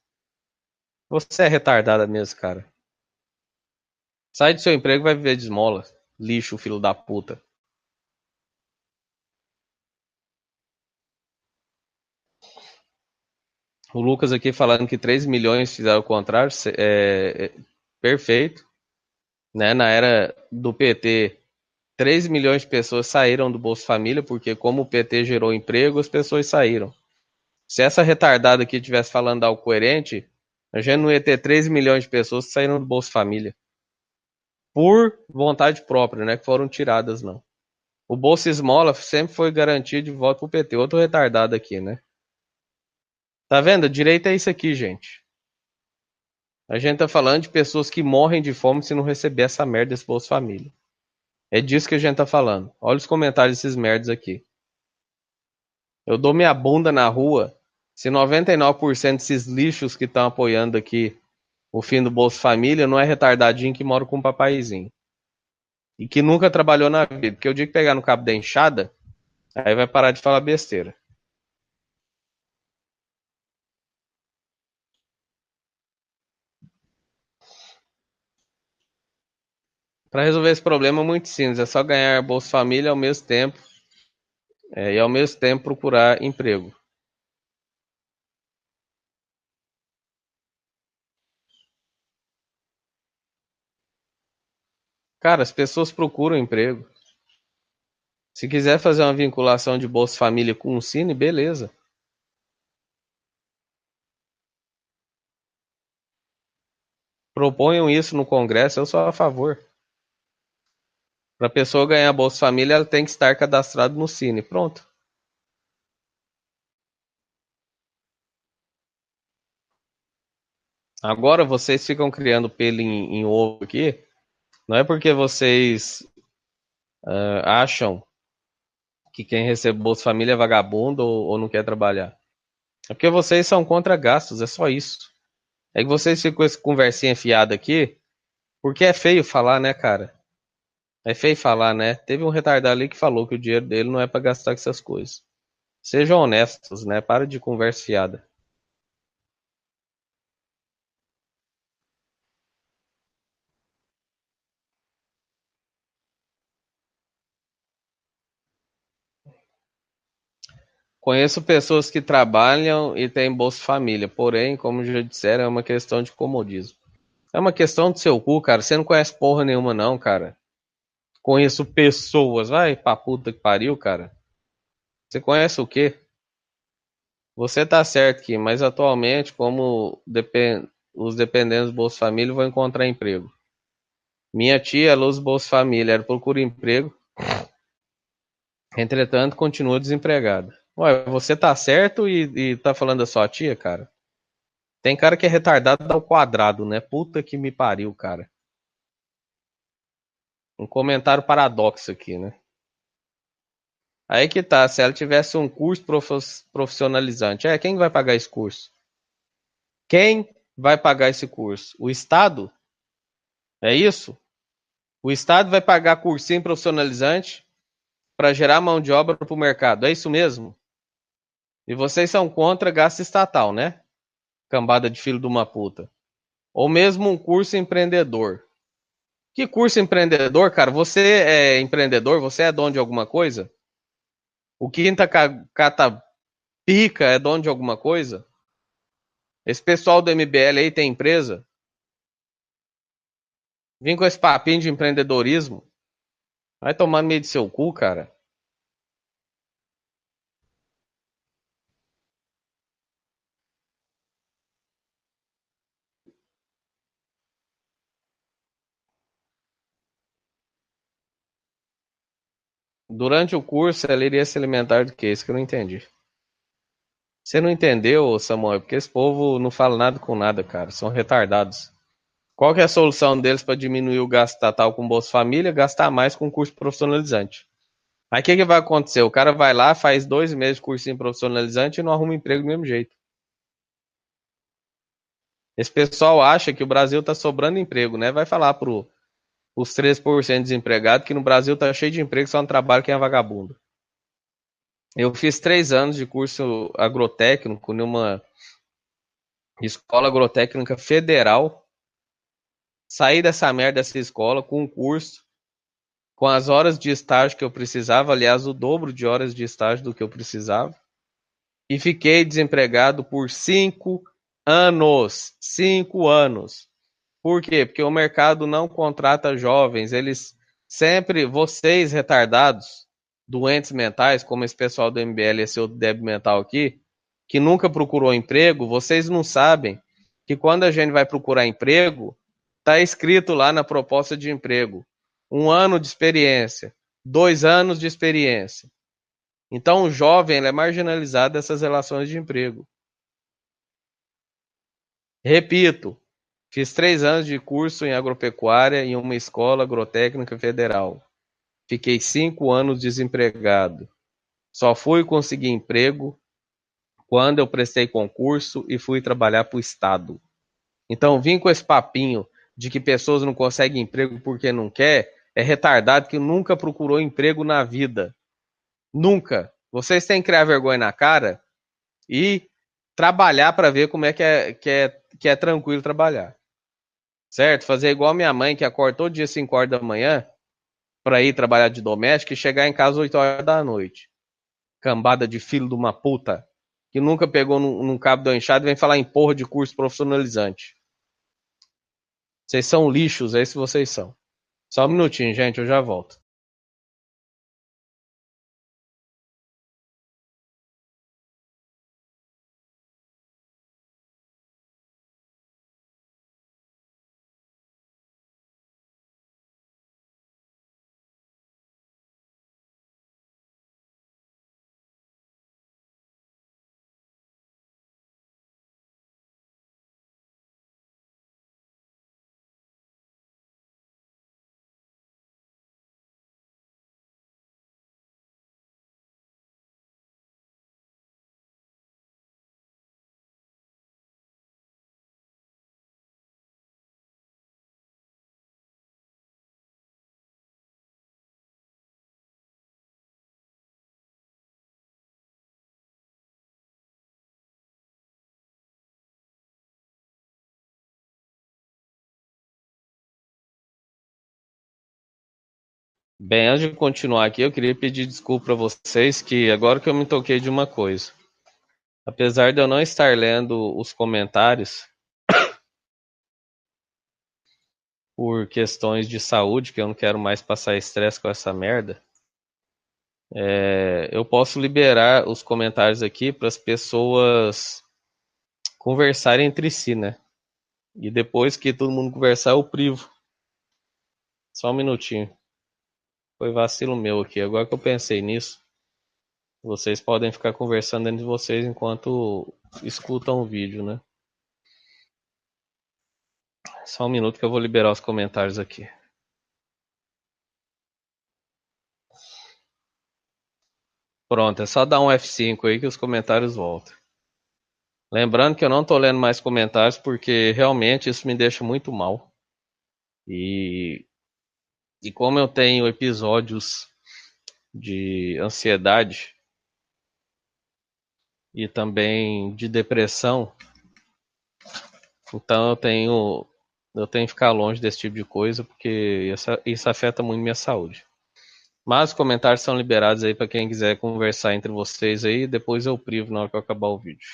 Speaker 1: Você é retardada mesmo, cara. Sai do seu emprego e vai viver de esmola. Lixo, filho da puta. O Lucas aqui falando que 3 milhões fizeram o contrário. Perfeito. Né? Na era do PT, 3 milhões de pessoas saíram do Bolsa Família, porque como o PT gerou emprego, as pessoas saíram. Se essa retardada aqui estivesse falando algo coerente, a gente não ia ter 3 milhões de pessoas que saíram do Bolsa Família. Por vontade própria, né? Que foram tiradas, não. O Bolsa Esmola sempre foi garantia de voto pro PT. Outro retardado aqui, né? Tá vendo? Direito é isso aqui, gente. A gente tá falando de pessoas que morrem de fome se não receber essa merda desse Bolsa Família. É disso que a gente tá falando. Olha os comentários desses merdas aqui. Eu dou minha bunda na rua se 99% desses lixos que estão apoiando aqui o fim do Bolsa Família não é retardadinho que mora com um papaizinho. E que nunca trabalhou na vida. Porque o dia que pegar no cabo da enxada, aí vai parar de falar besteira. Para resolver esse problema é muito simples. É só ganhar Bolsa Família ao mesmo tempo. E ao mesmo tempo procurar emprego. Cara, as pessoas procuram emprego. Se quiser fazer uma vinculação de Bolsa Família com o Cine, beleza. Proponham isso no Congresso, eu sou a favor. Para a pessoa ganhar Bolsa Família, ela tem que estar cadastrada no Cine. Pronto. Agora vocês ficam criando pelo em ovo aqui. Não é porque vocês acham que quem recebe Bolsa Família é vagabundo ou não quer trabalhar. É porque vocês são contra gastos, é só isso. É que vocês ficam com essa conversinha fiada aqui, porque é feio falar, né, cara? É feio falar, né? Teve um retardado ali que falou que o dinheiro dele não é pra gastar com essas coisas. Sejam honestos, né? Para de conversa fiada. Conheço pessoas que trabalham e têm Bolsa Família, porém, como já disseram, é uma questão de comodismo. É uma questão do seu cu, cara. Você não conhece porra nenhuma, não, cara. Conheço pessoas. Vai pra puta que pariu, cara. Você conhece o quê? Você tá certo aqui, mas atualmente, como os dependentes do Bolsa Família vão encontrar emprego. Minha tia, ela usa Bolsa Família, ela procura emprego, entretanto, continua desempregada. Ué, você tá certo e tá falando da sua tia, cara? Tem cara que é retardado ao quadrado, né? Puta que me pariu, cara. Um comentário paradoxo aqui, né? Aí que tá, se ela tivesse um curso profissionalizante, quem vai pagar esse curso? Quem vai pagar esse curso? O Estado? É isso? O Estado vai pagar cursinho profissionalizante para gerar mão de obra para o mercado. É isso mesmo? E vocês são contra gasto estatal, né? Cambada de filho de uma puta. Ou mesmo um curso empreendedor. Que curso empreendedor, cara? Você é empreendedor? Você é dono de alguma coisa? O Quinta Cata Pica é dono de alguma coisa? Esse pessoal do MBL aí tem empresa? Vim com esse papinho de empreendedorismo? Vai tomar no meio de seu cu, cara. Durante o curso, ela iria se alimentar do quê? Isso que eu não entendi. Você não entendeu, Samuel? Porque esse povo não fala nada com nada, cara. São retardados. Qual que é a solução deles para diminuir o gasto estatal com Bolsa Família? Gastar mais com curso profissionalizante. Aí o que vai acontecer? O cara vai lá, faz 2 meses de cursinho profissionalizante e não arruma emprego do mesmo jeito. Esse pessoal acha que o Brasil tá sobrando emprego, né? Vai falar os 3% desempregados que no Brasil tá cheio de emprego, só não trabalha quem é vagabundo. Eu fiz 3 anos de curso agrotécnico numa escola agrotécnica federal. Saí dessa merda dessa escola com um curso, com as horas de estágio que eu precisava, aliás, o dobro de horas de estágio do que eu precisava. E fiquei desempregado por 5 anos. 5 anos. Por quê? Porque o mercado não contrata jovens. Eles sempre, vocês retardados, doentes mentais, como esse pessoal do MBL, esse outro débil mental aqui, que nunca procurou emprego, vocês não sabem que quando a gente vai procurar emprego, está escrito lá na proposta de emprego: 1 ano de experiência, 2 anos de experiência. Então o jovem ele é marginalizado dessas relações de emprego. Repito, fiz 3 anos de curso em agropecuária em uma escola agrotécnica federal. Fiquei 5 anos desempregado. Só fui conseguir emprego quando eu prestei concurso e fui trabalhar para o Estado. Então, vim com esse papinho de que pessoas não conseguem emprego porque não quer, é retardado que nunca procurou emprego na vida. Nunca. Vocês têm que criar vergonha na cara e trabalhar para ver como é que é tranquilo trabalhar. Certo? Fazer igual a minha mãe, que acorda todo dia 5 horas da manhã para ir trabalhar de doméstico e chegar em casa 8 horas da noite. Cambada de filho de uma puta que nunca pegou num cabo do enxado e vem falar em porra de curso profissionalizante. Vocês são lixos, é isso que vocês são. Só um minutinho, gente, eu já volto. Bem, antes de continuar aqui, eu queria pedir desculpa para vocês que agora que eu me toquei de uma coisa. Apesar de eu não estar lendo os comentários por questões de saúde, que eu não quero mais passar estresse com essa merda, eu posso liberar os comentários aqui para as pessoas conversarem entre si, né? E depois que todo mundo conversar, eu privo. Só um minutinho. Foi vacilo meu aqui. Agora que eu pensei nisso, vocês podem ficar conversando entre vocês enquanto escutam o vídeo, né? Só um minuto que eu vou liberar os comentários aqui. Pronto, é só dar um F5 aí que os comentários voltam. Lembrando que eu não tô lendo mais comentários porque realmente isso me deixa muito mal. E, e como eu tenho episódios de ansiedade e também de depressão, então eu tenho que ficar longe desse tipo de coisa porque isso afeta muito minha saúde. Mas os comentários são liberados aí para quem quiser conversar entre vocês aí, depois eu privo na hora que eu acabar o vídeo.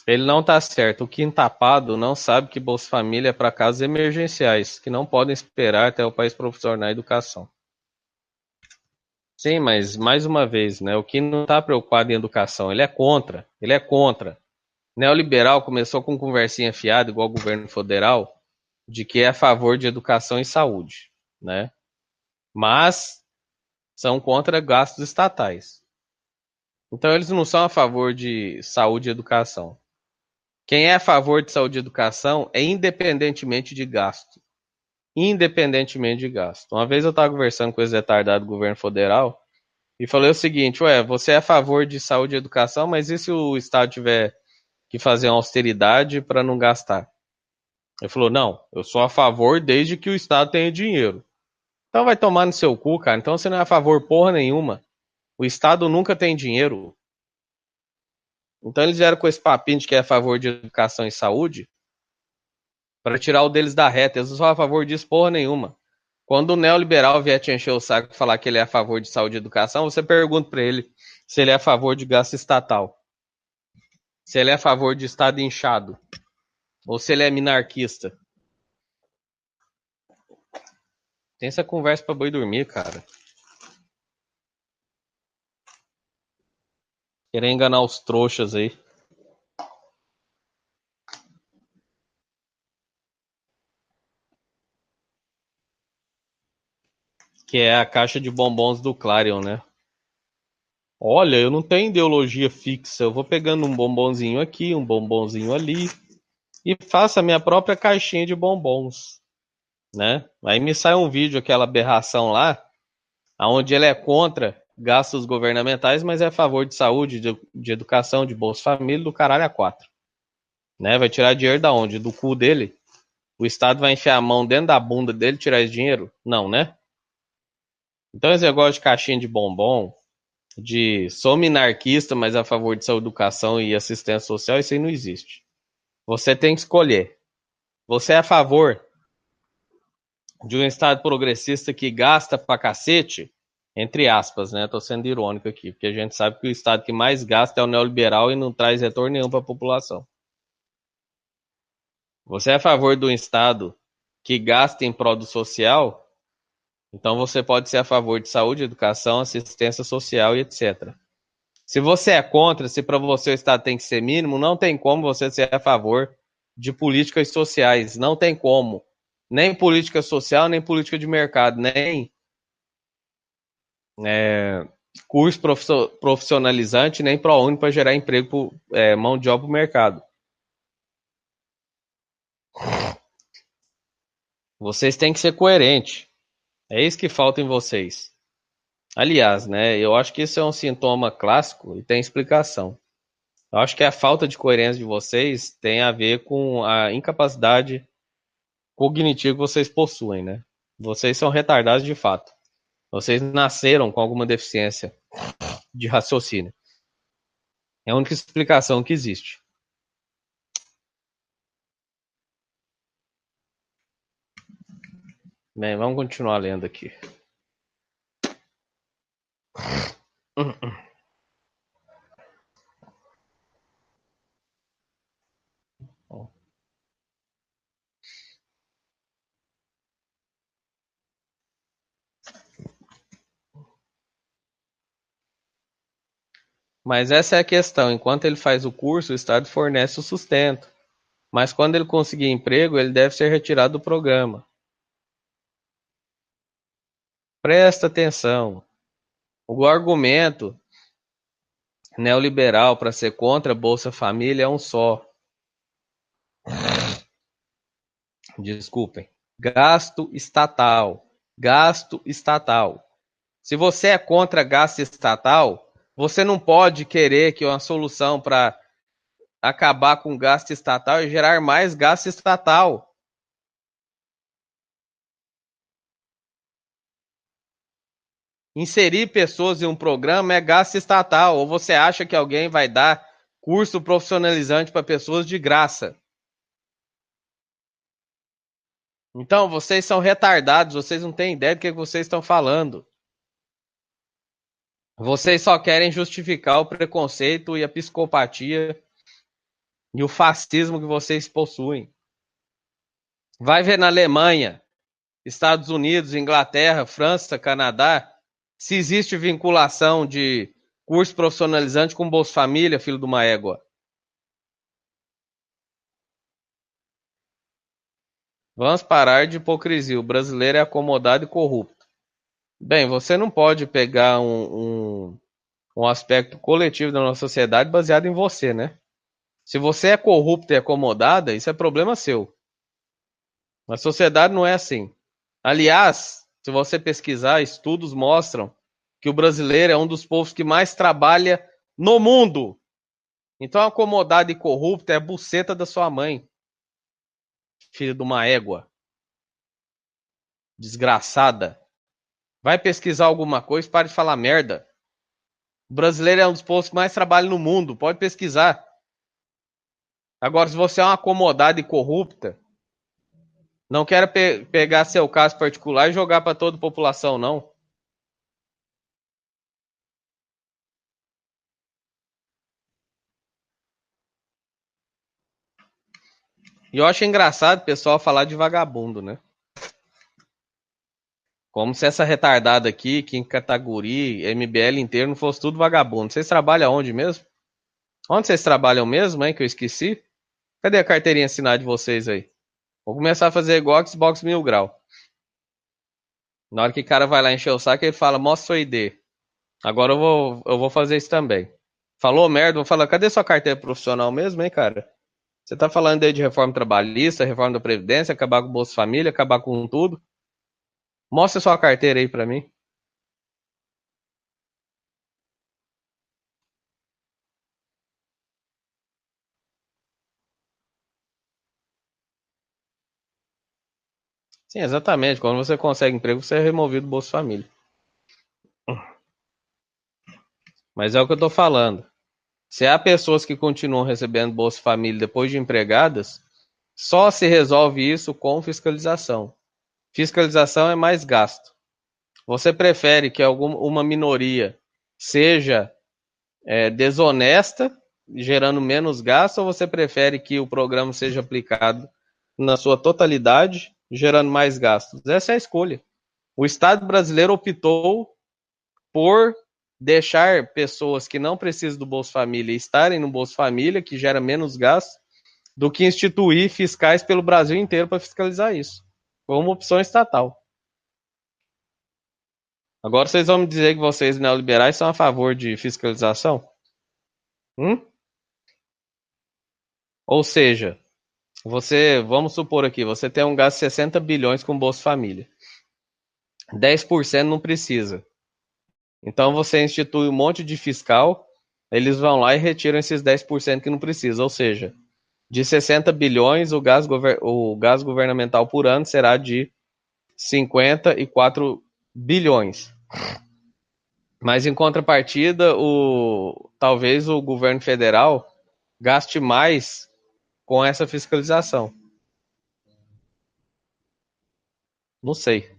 Speaker 1: Ele não tá certo. O quintapado não sabe que Bolsa Família é para casos emergenciais, que não podem esperar até o país proporcionar a educação. Sim, mas mais uma vez, né? O que não está preocupado em educação, ele é contra. Ele é contra. Neoliberal começou com conversinha fiada, igual o governo federal, de que é a favor de educação e saúde, né? Mas são contra gastos estatais. Então eles não são a favor de saúde e educação. Quem é a favor de saúde e educação é independentemente de gasto. Independentemente de gasto. Uma vez eu estava conversando com esse retardado do governo federal e falei o seguinte: ué, você é a favor de saúde e educação, mas e se o Estado tiver que fazer uma austeridade para não gastar? Ele falou: não, eu sou a favor desde que o Estado tenha dinheiro. Então vai tomar no seu cu, cara. Então você não é a favor porra nenhuma. O Estado nunca tem dinheiro. Então eles vieram com esse papinho de que é a favor de educação e saúde para tirar o deles da reta. Eles não são a favor disso porra nenhuma. Quando o neoliberal vier te encher o saco e falar que ele é a favor de saúde e educação, você pergunta para ele se ele é a favor de gasto estatal, se ele é a favor de Estado inchado, ou se ele é minarquista. Tem essa conversa pra boi dormir, cara. Querer enganar os trouxas aí. Que é a caixa de bombons do Clarion, né? Olha, eu não tenho ideologia fixa. Eu vou pegando um bombonzinho aqui, um bombonzinho ali. E faço a minha própria caixinha de bombons, né? Aí me sai um vídeo, aquela aberração lá, onde ele é contra gastos governamentais, mas é a favor de saúde, de educação, de Bolsa Família, do caralho a quatro. Né? Vai tirar dinheiro da onde? Do cu dele? O Estado vai enfiar a mão dentro da bunda dele e tirar esse dinheiro? Não, né? Então esse negócio de caixinha de bombom, de sou minarquista, mas a favor de saúde, educação e assistência social, isso aí não existe. Você tem que escolher. Você é a favor de um Estado progressista que gasta pra cacete, entre aspas, né? Tô sendo irônico aqui, porque a gente sabe que o Estado que mais gasta é o neoliberal e não traz retorno nenhum para a população. Você é a favor de um Estado que gasta em prol do social, então você pode ser a favor de saúde, educação, assistência social e etc. Se você é contra, se para você o Estado tem que ser mínimo, não tem como você ser a favor de políticas sociais. Não tem como. Nem política social, nem política de mercado, nem curso profissionalizante, nem ProUni para gerar emprego, mão de obra para o mercado. Vocês têm que ser coerentes. É isso que falta em vocês. Aliás, né, eu acho que isso é um sintoma clássico e tem explicação. Eu acho que a falta de coerência de vocês tem a ver com a incapacidade cognitiva que vocês possuem, né? Vocês são retardados de fato. Vocês nasceram com alguma deficiência de raciocínio. É a única explicação que existe. Bem, vamos continuar lendo aqui. Mas essa é a questão. Enquanto ele faz o curso, o Estado fornece o sustento. Mas quando ele conseguir emprego, ele deve ser retirado do programa. Presta atenção. O argumento Neoliberal para ser contra Bolsa Família é um só. Desculpem. Gasto estatal. Gasto estatal. Se você é contra gasto estatal, você não pode querer que uma solução para acabar com gasto estatal é gerar mais gasto estatal. Inserir pessoas em um programa é gasto estatal. Ou você acha que alguém vai dar curso profissionalizante para pessoas de graça? Então, vocês são retardados, vocês não têm ideia do que vocês estão falando. Vocês só querem justificar o preconceito e a psicopatia e o fascismo que vocês possuem. Vai ver na Alemanha, Estados Unidos, Inglaterra, França, Canadá, se existe vinculação de curso profissionalizante com Bolsa Família, filho de uma égua. Vamos parar de hipocrisia. O brasileiro é acomodado e corrupto. Bem, você não pode pegar um aspecto coletivo da nossa sociedade baseado em você, né? Se você é corrupto e acomodada, isso é problema seu. A sociedade não é assim. Aliás, se você pesquisar, estudos mostram que o brasileiro é um dos povos que mais trabalha no mundo. Então, acomodado e corrupto é a buceta da sua mãe. Filho de uma égua. Desgraçada. Vai pesquisar alguma coisa, pare de falar merda. O brasileiro é um dos povos que mais trabalha no mundo. Pode pesquisar. Agora, se você é uma acomodada e corrupta, não quero pegar seu caso particular e jogar para toda a população, não. E eu acho engraçado o pessoal falar de vagabundo, né? Como se essa retardada aqui, Kim Kataguiri, MBL inteiro, não fosse tudo vagabundo. Vocês trabalham onde mesmo? Onde vocês trabalham mesmo, hein? Que eu esqueci. Cadê a carteirinha assinada de vocês aí? Vou começar a fazer igual Xbox 1000 grau. Na hora que o cara vai lá encher o saco, ele fala, mostra sua ID. Agora eu vou fazer isso também. Falou merda, vou falar, cadê sua carteira profissional mesmo, hein, cara? Você tá falando aí de reforma trabalhista, reforma da Previdência, acabar com o Bolsa Família, acabar com tudo. Mostra sua carteira aí pra mim. Sim, exatamente. Quando você consegue emprego, você é removido do Bolsa Família. Mas é o que eu tô falando. Se há pessoas que continuam recebendo Bolsa Família depois de empregadas, só se resolve isso com fiscalização. Fiscalização é mais gasto. Você prefere que uma minoria seja desonesta, gerando menos gasto, ou você prefere que o programa seja aplicado na sua totalidade, gerando mais gastos? Essa é a escolha. O Estado brasileiro optou por deixar pessoas que não precisam do Bolsa Família estarem no Bolsa Família, que gera menos gasto, do que instituir fiscais pelo Brasil inteiro para fiscalizar isso. Foi uma opção estatal. Agora vocês vão me dizer que vocês neoliberais são a favor de fiscalização? Hum? Ou seja, vamos supor aqui, você tem um gasto de 60 bilhões com Bolsa Família. 10% não precisa. Então você institui um monte de fiscal, eles vão lá e retiram esses 10% que não precisa. Ou seja, de 60 bilhões, o gasto governamental por ano será de 54 bilhões. Mas em contrapartida, talvez o governo federal gaste mais com essa fiscalização. Não sei.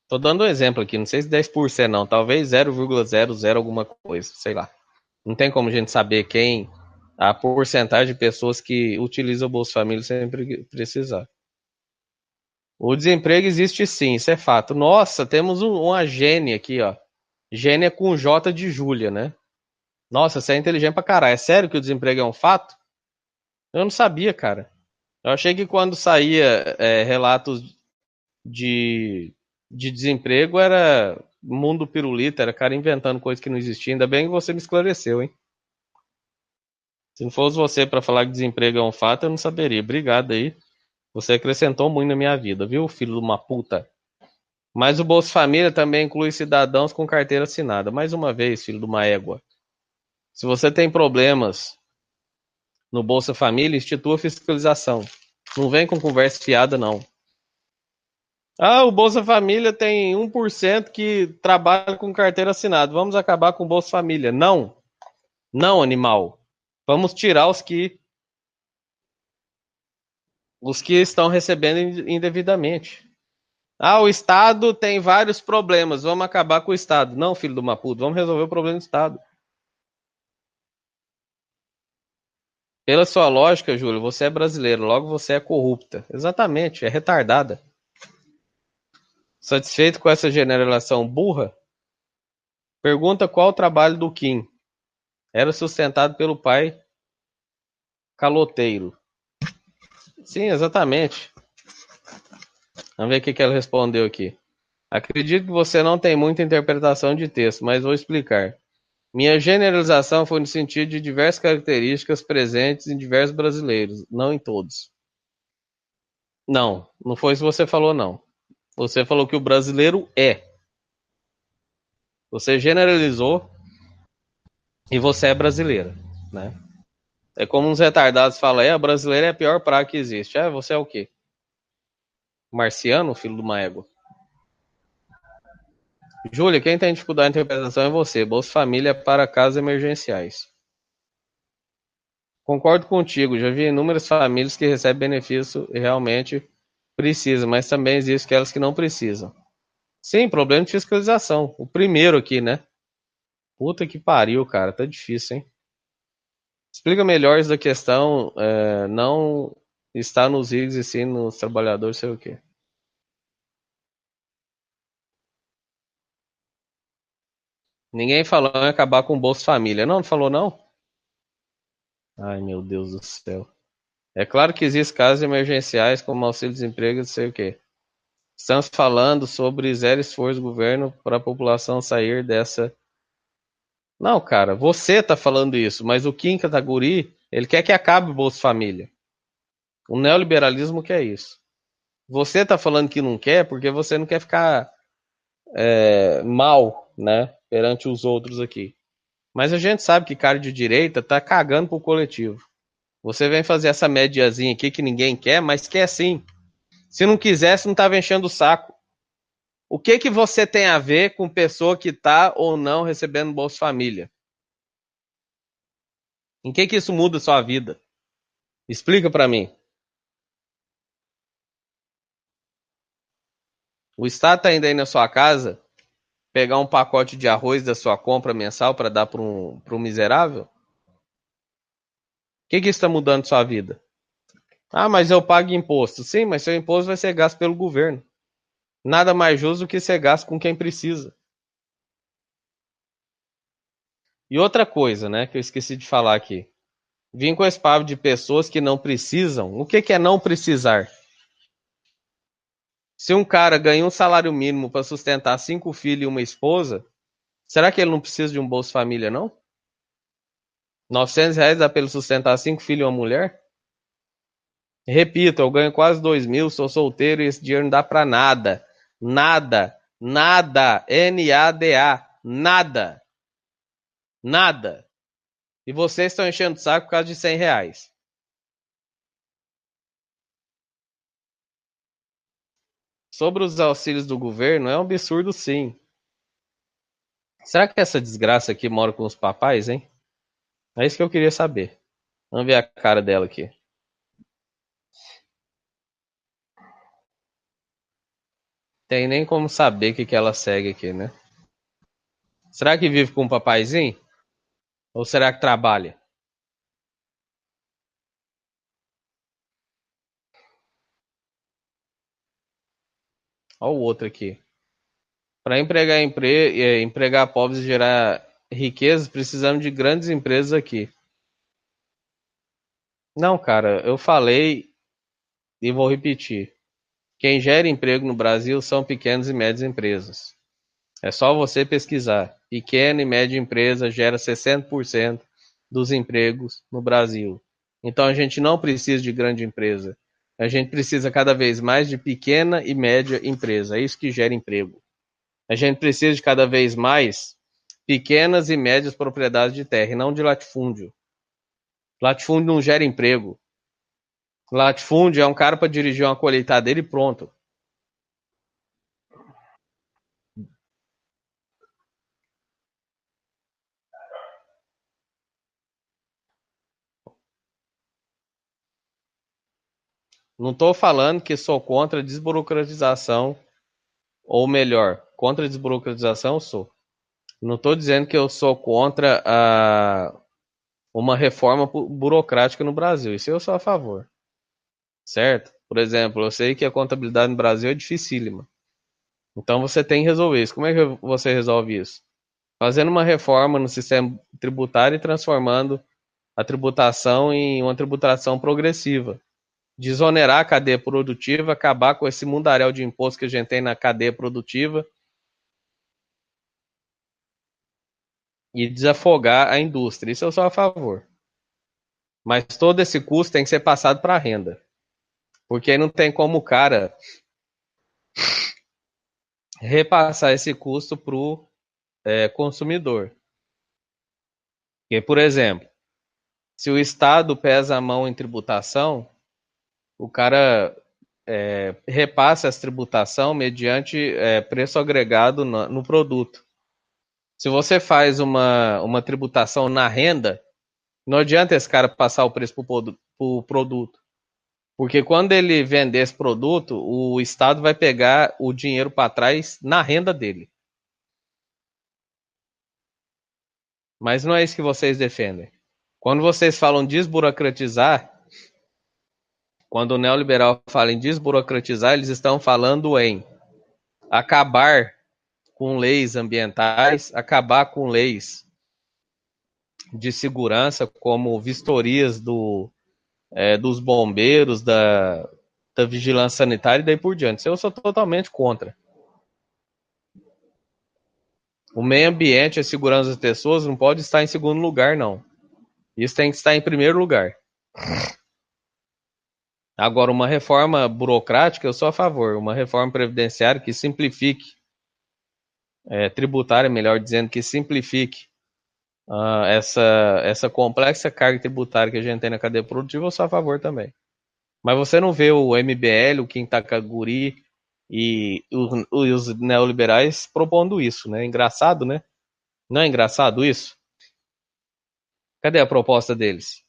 Speaker 1: Tô dando um exemplo aqui, não sei se 10% não, talvez 0,00 alguma coisa, sei lá. Não tem como a gente saber a porcentagem de pessoas que utilizam o Bolsa Família sem precisar. O desemprego existe sim, isso é fato. Nossa, temos uma gênia aqui, ó. Gênia com J de Júlia, né? Nossa, você é inteligente pra caralho. É sério que o desemprego é um fato? Eu não sabia, cara. Eu achei que quando saía relatos de desemprego era mundo pirulita, era cara inventando coisa que não existia. Ainda bem que você me esclareceu, hein? Se não fosse você para falar que desemprego é um fato, eu não saberia. Obrigado aí. Você acrescentou muito na minha vida, viu, filho de uma puta? Mas o Bolsa Família também inclui cidadãos com carteira assinada. Mais uma vez, filho de uma égua. Se você tem problemas no Bolsa Família, institua fiscalização. Não vem com conversa fiada, não. Ah, o Bolsa Família tem 1% que trabalha com carteira assinada. Vamos acabar com o Bolsa Família. Não. Não, animal. Vamos tirar os que estão recebendo indevidamente. Ah, o Estado tem vários problemas. Vamos acabar com o Estado. Não, filho do Maputo. Vamos resolver o problema do Estado. Pela sua lógica, Júlio, você é brasileiro, logo você é corrupta. Exatamente, é retardada. Satisfeito com essa generalização burra? Pergunta qual o trabalho do Kim. Era sustentado pelo pai caloteiro. Sim, exatamente. Vamos ver o que ela respondeu aqui. Acredito que você não tem muita interpretação de texto, mas vou explicar. Minha generalização foi no sentido de diversas características presentes em diversos brasileiros, não em todos. Não, não foi isso que você falou, não. Você falou que o brasileiro é. Você generalizou e você é brasileira, né? É como uns retardados falam, a brasileira é a pior praga que existe. Ah, você é o quê? Marciano, filho de uma égua? Júlia, quem tem dificuldade de interpretação é você. Bolsa Família é para casos emergenciais. Concordo contigo, já vi inúmeras famílias que recebem benefício e realmente precisam, mas também existem aquelas que não precisam. Sim, problema de fiscalização. O primeiro aqui, né? Puta que pariu, cara, tá difícil, hein? Explica melhor isso da questão, não está nos ricos e sim nos trabalhadores, sei o quê. Ninguém falou em acabar com o Bolsa Família. Não, não falou não? Ai, meu Deus do céu. É claro que existem casos emergenciais como auxílio-desemprego, não sei o quê. Estamos falando sobre zero esforço do governo para a população sair dessa. Não, cara, você tá falando isso, mas o Kim Kataguiri, ele quer que acabe o Bolsa Família. O neoliberalismo quer isso. Você tá falando que não quer porque você não quer ficar mal, né, perante os outros aqui. Mas a gente sabe que cara de direita tá cagando pro coletivo. Você vem fazer essa mediazinha aqui que ninguém quer, mas quer sim. Se não quisesse, não tava enchendo o saco. O que que você tem a ver com pessoa que tá ou não recebendo Bolsa Família? Em que isso muda a sua vida? Explica pra mim. O Estado tá indo aí na sua casa pegar um pacote de arroz da sua compra mensal para dar para um miserável? O que isso está mudando a sua vida? Ah, mas eu pago imposto. Sim, mas seu imposto vai ser gasto pelo governo. Nada mais justo do que ser gasto com quem precisa. E outra coisa, né, que eu esqueci de falar aqui. Vim com esse papo de pessoas que não precisam. O que é não precisar? Se um cara ganha um salário mínimo para sustentar 5 filhos e uma esposa, será que ele não precisa de um Bolsa Família, não? R$ 900 dá para ele sustentar 5 filhos e uma mulher? Repito, eu ganho quase 2.000, sou solteiro e esse dinheiro não dá pra nada. Nada. Nada. Nada. Nada. Nada. E vocês estão enchendo o saco por causa de R$ 100. Sobre os auxílios do governo, é um absurdo sim. Será que essa desgraça aqui mora com os papais, hein? É isso que eu queria saber. Vamos ver a cara dela aqui. Tem nem como saber o que ela segue aqui, né? Será que vive com um papaizinho? Ou será que trabalha? Olha o outro aqui. Para empregar pobres e gerar riqueza, precisamos de grandes empresas aqui. Não, cara, eu falei e vou repetir. Quem gera emprego no Brasil são pequenas e médias empresas. É só você pesquisar. Pequena e média empresa gera 60% dos empregos no Brasil. Então a gente não precisa de grande empresa. A gente precisa cada vez mais de pequena e média empresa. É isso que gera emprego. A gente precisa de cada vez mais pequenas e médias propriedades de terra, e não de latifúndio. Latifúndio não gera emprego. Latifúndio é um cara para dirigir uma colheitadeira e pronto. Não estou falando que sou contra a desburocratização, ou melhor, contra a desburocratização eu sou. Não estou dizendo que eu sou contra uma reforma burocrática no Brasil. Isso eu sou a favor, certo? Por exemplo, eu sei que a contabilidade no Brasil é dificílima. Então você tem que resolver isso. Como é que você resolve isso? Fazendo uma reforma no sistema tributário e transformando a tributação em uma tributação progressiva. Desonerar a cadeia produtiva, acabar com esse mundaréu de imposto que a gente tem na cadeia produtiva e desafogar a indústria. Isso eu sou a favor. Mas todo esse custo tem que ser passado para a renda. Porque aí não tem como o cara repassar esse custo para o consumidor. Porque, por exemplo, se o Estado pesa a mão em tributação, o cara repassa essa tributação mediante preço agregado no produto. Se você faz uma tributação na renda, não adianta esse cara passar o preço para o produto. Porque quando ele vender esse produto, o Estado vai pegar o dinheiro para trás na renda dele. Mas não é isso que vocês defendem. Quando vocês falam desburocratizar, quando o neoliberal fala em desburocratizar, eles estão falando em acabar com leis ambientais, acabar com leis de segurança, como vistorias dos bombeiros, da vigilância sanitária e daí por diante. Isso eu sou totalmente contra. O meio ambiente e a segurança das pessoas não pode estar em segundo lugar, não. Isso tem que estar em primeiro lugar. Agora, uma reforma burocrática, eu sou a favor. Uma reforma previdenciária que simplifique, tributária, melhor dizendo, que simplifique essa complexa carga tributária que a gente tem na cadeia produtiva, eu sou a favor também. Mas você não vê o MBL, o Kim Takaguri e os neoliberais propondo isso, né? Engraçado, né? Não é engraçado isso? Cadê a proposta deles?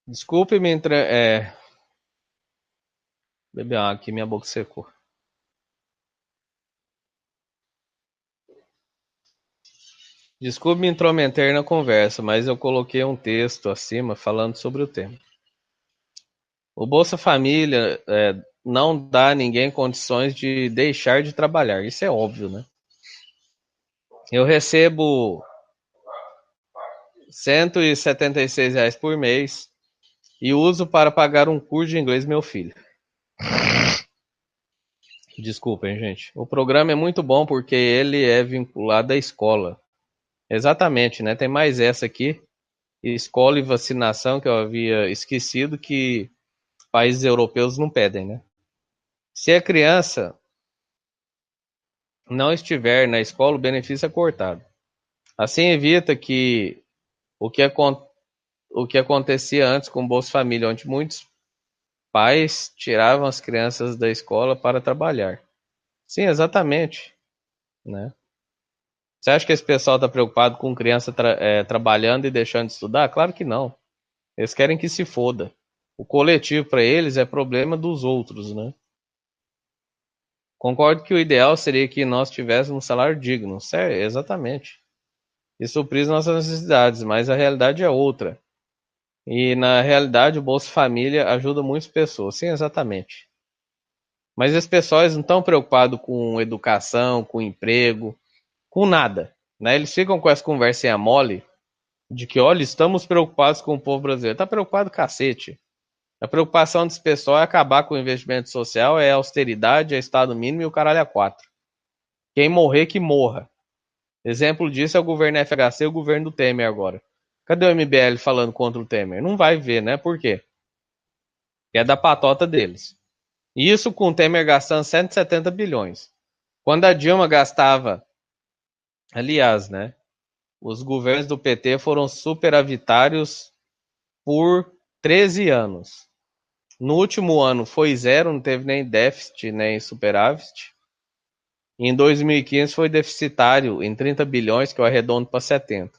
Speaker 1: Desculpe me beber água aqui, minha boca secou. Desculpe me intrometer na conversa, mas eu coloquei um texto acima falando sobre o tema. O Bolsa Família não dá a ninguém condições de deixar de trabalhar. Isso é óbvio, né? Eu recebo R$ 176 por mês e uso para pagar um curso de inglês meu filho. Desculpem, gente. O programa é muito bom porque ele é vinculado à escola. Exatamente, né? Tem mais essa aqui. Escola e vacinação, que eu havia esquecido que países europeus não pedem, né? Se a criança não estiver na escola, o benefício é cortado. Assim evita que o que, o que acontecia antes com o Bolsa Família, onde muitos pais tiravam as crianças da escola para trabalhar. Sim, exatamente, né? Você acha que esse pessoal está preocupado com criança trabalhando e deixando de estudar? Claro que não. Eles querem que se foda. O coletivo para eles é problema dos outros, né? Concordo que o ideal seria que nós tivéssemos um salário digno, certo? Exatamente. E suprir nossas necessidades, mas a realidade é outra. E na realidade o Bolsa Família ajuda muitas pessoas. Sim, exatamente. Mas esses pessoas não estão preocupados com educação, com emprego, com nada. Né? Eles ficam com essa conversinha mole de que, olha, estamos preocupados com o povo brasileiro. Tá preocupado, cacete. A preocupação desse pessoal é acabar com o investimento social, é austeridade, é Estado mínimo e o caralho a quatro. Quem morrer, que morra. Exemplo disso é o governo FHC e o governo do Temer agora. Cadê o MBL falando contra o Temer? Não vai ver, né? Por quê? É da patota deles. Isso com o Temer gastando 170 bilhões. Quando a Dilma gastava, aliás, né? Os governos do PT foram superavitários por 13 anos. No último ano foi zero, não teve nem déficit, nem superávit. Em 2015 foi deficitário em 30 bilhões, que eu arredondo para 70.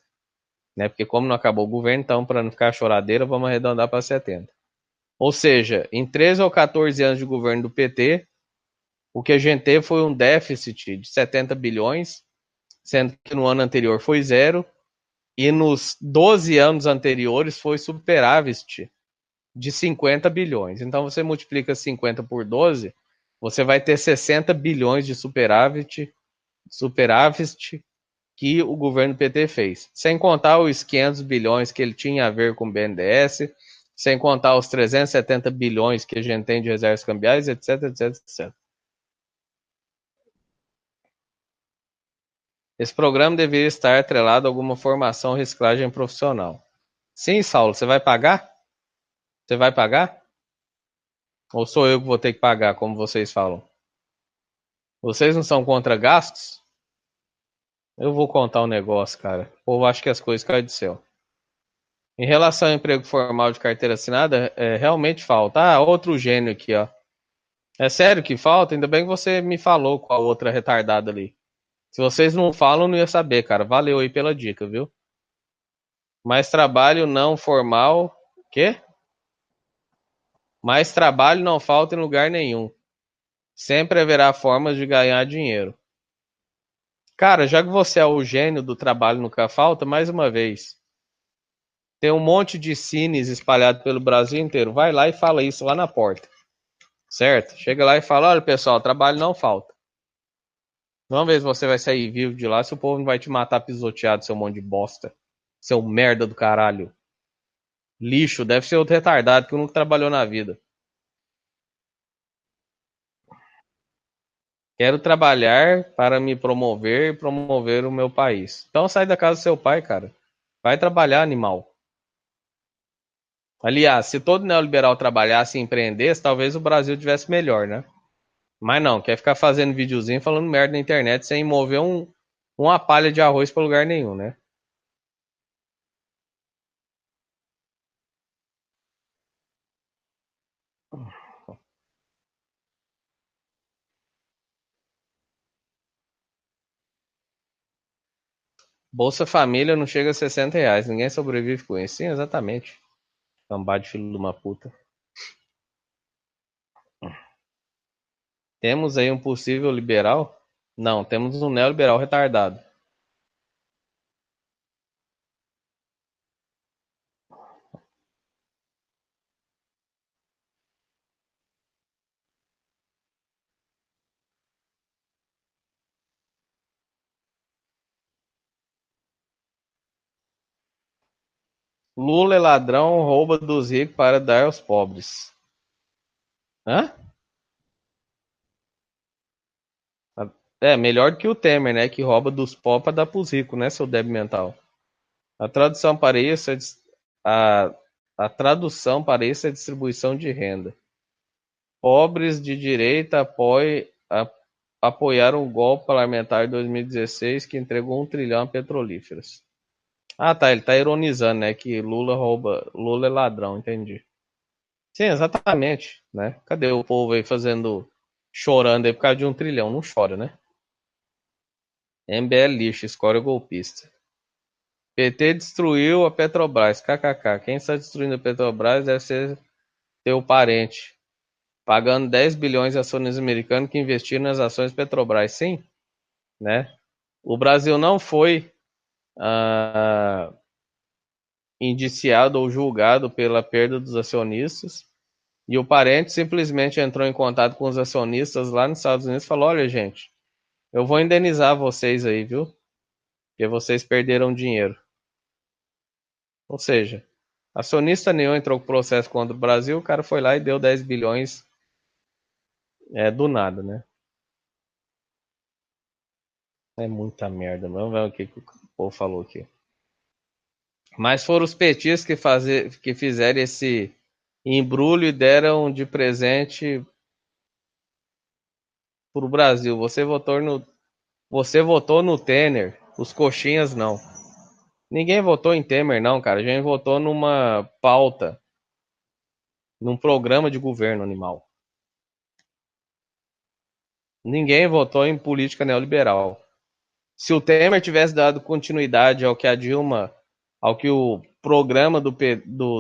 Speaker 1: Né? Porque como não acabou o governo, então para não ficar choradeira, vamos arredondar para 70. Ou seja, em 13 ou 14 anos de governo do PT, o que a gente teve foi um déficit de 70 bilhões, sendo que no ano anterior foi zero, e nos 12 anos anteriores foi superávit de 50 bilhões. Então você multiplica 50 por 12, você vai ter 60 bilhões de superávit que o governo PT fez. Sem contar os 500 bilhões que ele tinha a ver com o BNDES, sem contar os 370 bilhões que a gente tem de reservas cambiais, etc, etc, etc. Esse programa deveria estar atrelado a alguma formação ou reciclagem profissional. Sim, Saulo, você vai pagar? Você vai pagar? Ou sou eu que vou ter que pagar, como vocês falam? Vocês não são contra gastos? Eu vou contar um negócio, cara. O povo acha que as coisas caem do céu. Em relação ao emprego formal de carteira assinada, realmente falta. Ah, outro gênio aqui, ó. É sério que falta? Ainda bem que você me falou com a outra retardada ali. Se vocês não falam, eu não ia saber, cara. Valeu aí pela dica, viu? Mais trabalho não formal. Quê? Mais trabalho não falta em lugar nenhum. Sempre haverá formas de ganhar dinheiro. Cara, já que você é o gênio do trabalho nunca falta, mais uma vez. Tem um monte de cines espalhado pelo Brasil inteiro. Vai lá e fala isso lá na porta. Certo? Chega lá e fala: olha, pessoal, trabalho não falta. Vamos ver se você vai sair vivo de lá, se o povo não vai te matar pisoteado, seu monte de bosta. Seu merda do caralho. Lixo, deve ser outro retardado que nunca trabalhou na vida. Quero trabalhar para me promover e promover o meu país. Então sai da casa do seu pai, cara. Vai trabalhar, animal. Aliás, se todo neoliberal trabalhasse e empreendesse, talvez o Brasil tivesse melhor, né? Mas não, quer ficar fazendo videozinho falando merda na internet sem mover uma palha de arroz para lugar nenhum, né? Bolsa Família não chega a R$ 60. Ninguém sobrevive com isso. Sim, exatamente. Cambá de filho de uma puta. Temos aí um possível liberal? Não, temos um neoliberal retardado. Lula é ladrão, rouba dos ricos para dar aos pobres. Hã? É, melhor que o Temer, né? Que rouba dos pobres para dar pros ricos, né, seu débil mental? A tradução para isso é a, a tradução para isso é distribuição de renda. Pobres de direita apoiaram o golpe parlamentar de 2016 que entregou 1 trilhão a petrolíferas. Ah, tá. Ele tá ironizando, né? Que Lula é ladrão, entendi. Sim, exatamente, né? Cadê o povo aí fazendo, chorando aí por causa de 1 trilhão? Não chora, né? MBL lixo, escória golpista. PT destruiu a Petrobras, kkk. Quem está destruindo a Petrobras deve ser teu parente. Pagando 10 bilhões a acionistas americanos que investiram nas ações Petrobras. Sim, né? O Brasil não foi. ah, indiciado ou julgado pela perda dos acionistas. E o parente simplesmente entrou em contato com os acionistas lá nos Estados Unidos e falou: olha, gente, eu vou indenizar vocês aí, viu? Porque vocês perderam dinheiro. Ou seja, acionista nenhum entrou com processo contra o Brasil, o cara foi lá e deu 10 bilhões do nada, né? É muita merda, vamos ver o que o povo falou aqui. Mas foram os petistas que fizeram esse embrulho e deram de presente pro Brasil. Você votou no Temer, os coxinhas não. Ninguém votou em Temer, não, cara. A gente votou numa pauta, num programa de governo animal. Ninguém votou em política neoliberal. Se o Temer tivesse dado continuidade ao que o programa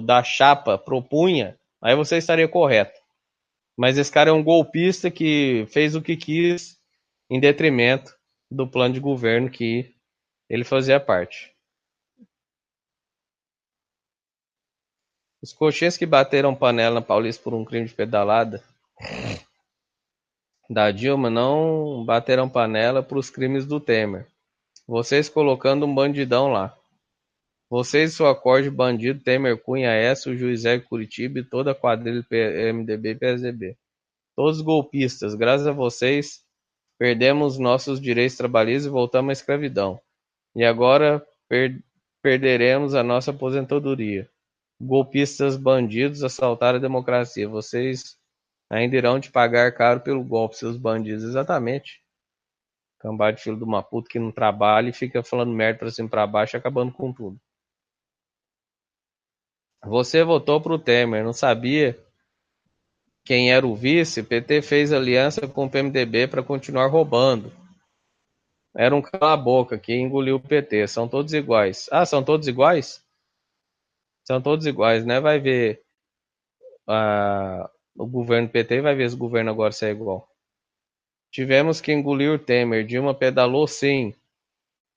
Speaker 1: da chapa propunha, aí você estaria correto. Mas esse cara é um golpista que fez o que quis em detrimento do plano de governo que ele fazia parte. Os coxinhas que bateram panela na Paulista por um crime de pedalada da Dilma não bateram panela para os crimes do Temer. Vocês colocando um bandidão lá. Vocês e sua corte de bandido, Temer, Cunha, Écio, Juizé Curitiba e toda a quadrilha MDB e PSDB. Todos golpistas. Graças a vocês, perdemos nossos direitos trabalhistas e voltamos à escravidão. E agora perderemos a nossa aposentadoria. Golpistas bandidos assaltaram a democracia. Vocês ainda irão te pagar caro pelo golpe, seus bandidos. Exatamente. Cambada de filho de uma puta que não trabalha e fica falando merda pra cima e pra baixo, acabando com tudo. Você votou pro Temer, não sabia quem era o vice? O PT fez aliança com o PMDB para continuar roubando. Era um cala-boca que engoliu o PT. São todos iguais. Ah, são todos iguais? São todos iguais, né? Vai ver o governo PT e vai ver se o governo agora se é igual. Tivemos que engolir o Temer. Dilma pedalou sim.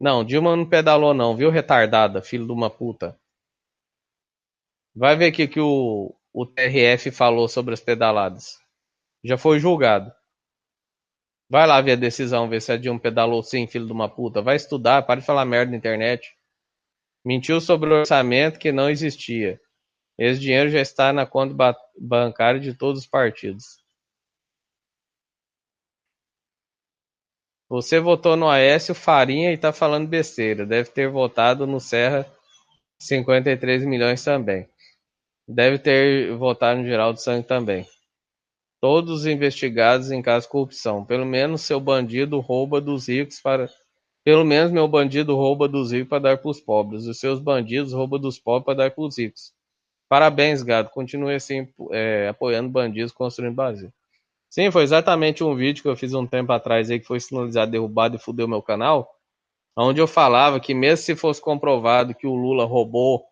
Speaker 1: Não, Dilma não pedalou não, viu, retardada, filho de uma puta. Vai ver o que o TRF falou sobre as pedaladas. Já foi julgado. Vai lá ver a decisão, ver se a Dilma pedalou sim, filho de uma puta. Vai estudar, para de falar merda na internet. Mentiu sobre o orçamento que não existia. Esse dinheiro já está na conta bancária de todos os partidos. Você votou no Aécio Farinha e tá falando besteira. Deve ter votado no Serra 53 milhões também. Deve ter votado no Geraldo Sangue também. Todos investigados em caso de corrupção. Pelo menos seu bandido rouba dos ricos para. Pelo menos meu bandido rouba dos ricos para dar para os pobres. Os seus bandidos roubam dos pobres para dar para os ricos. Parabéns, gado. Continue assim, apoiando bandidos, construindo Brasil. Sim, foi exatamente um vídeo que eu fiz um tempo atrás aí que foi sinalizado derrubado e fudeu meu canal, onde eu falava que mesmo se fosse comprovado que o Lula roubou,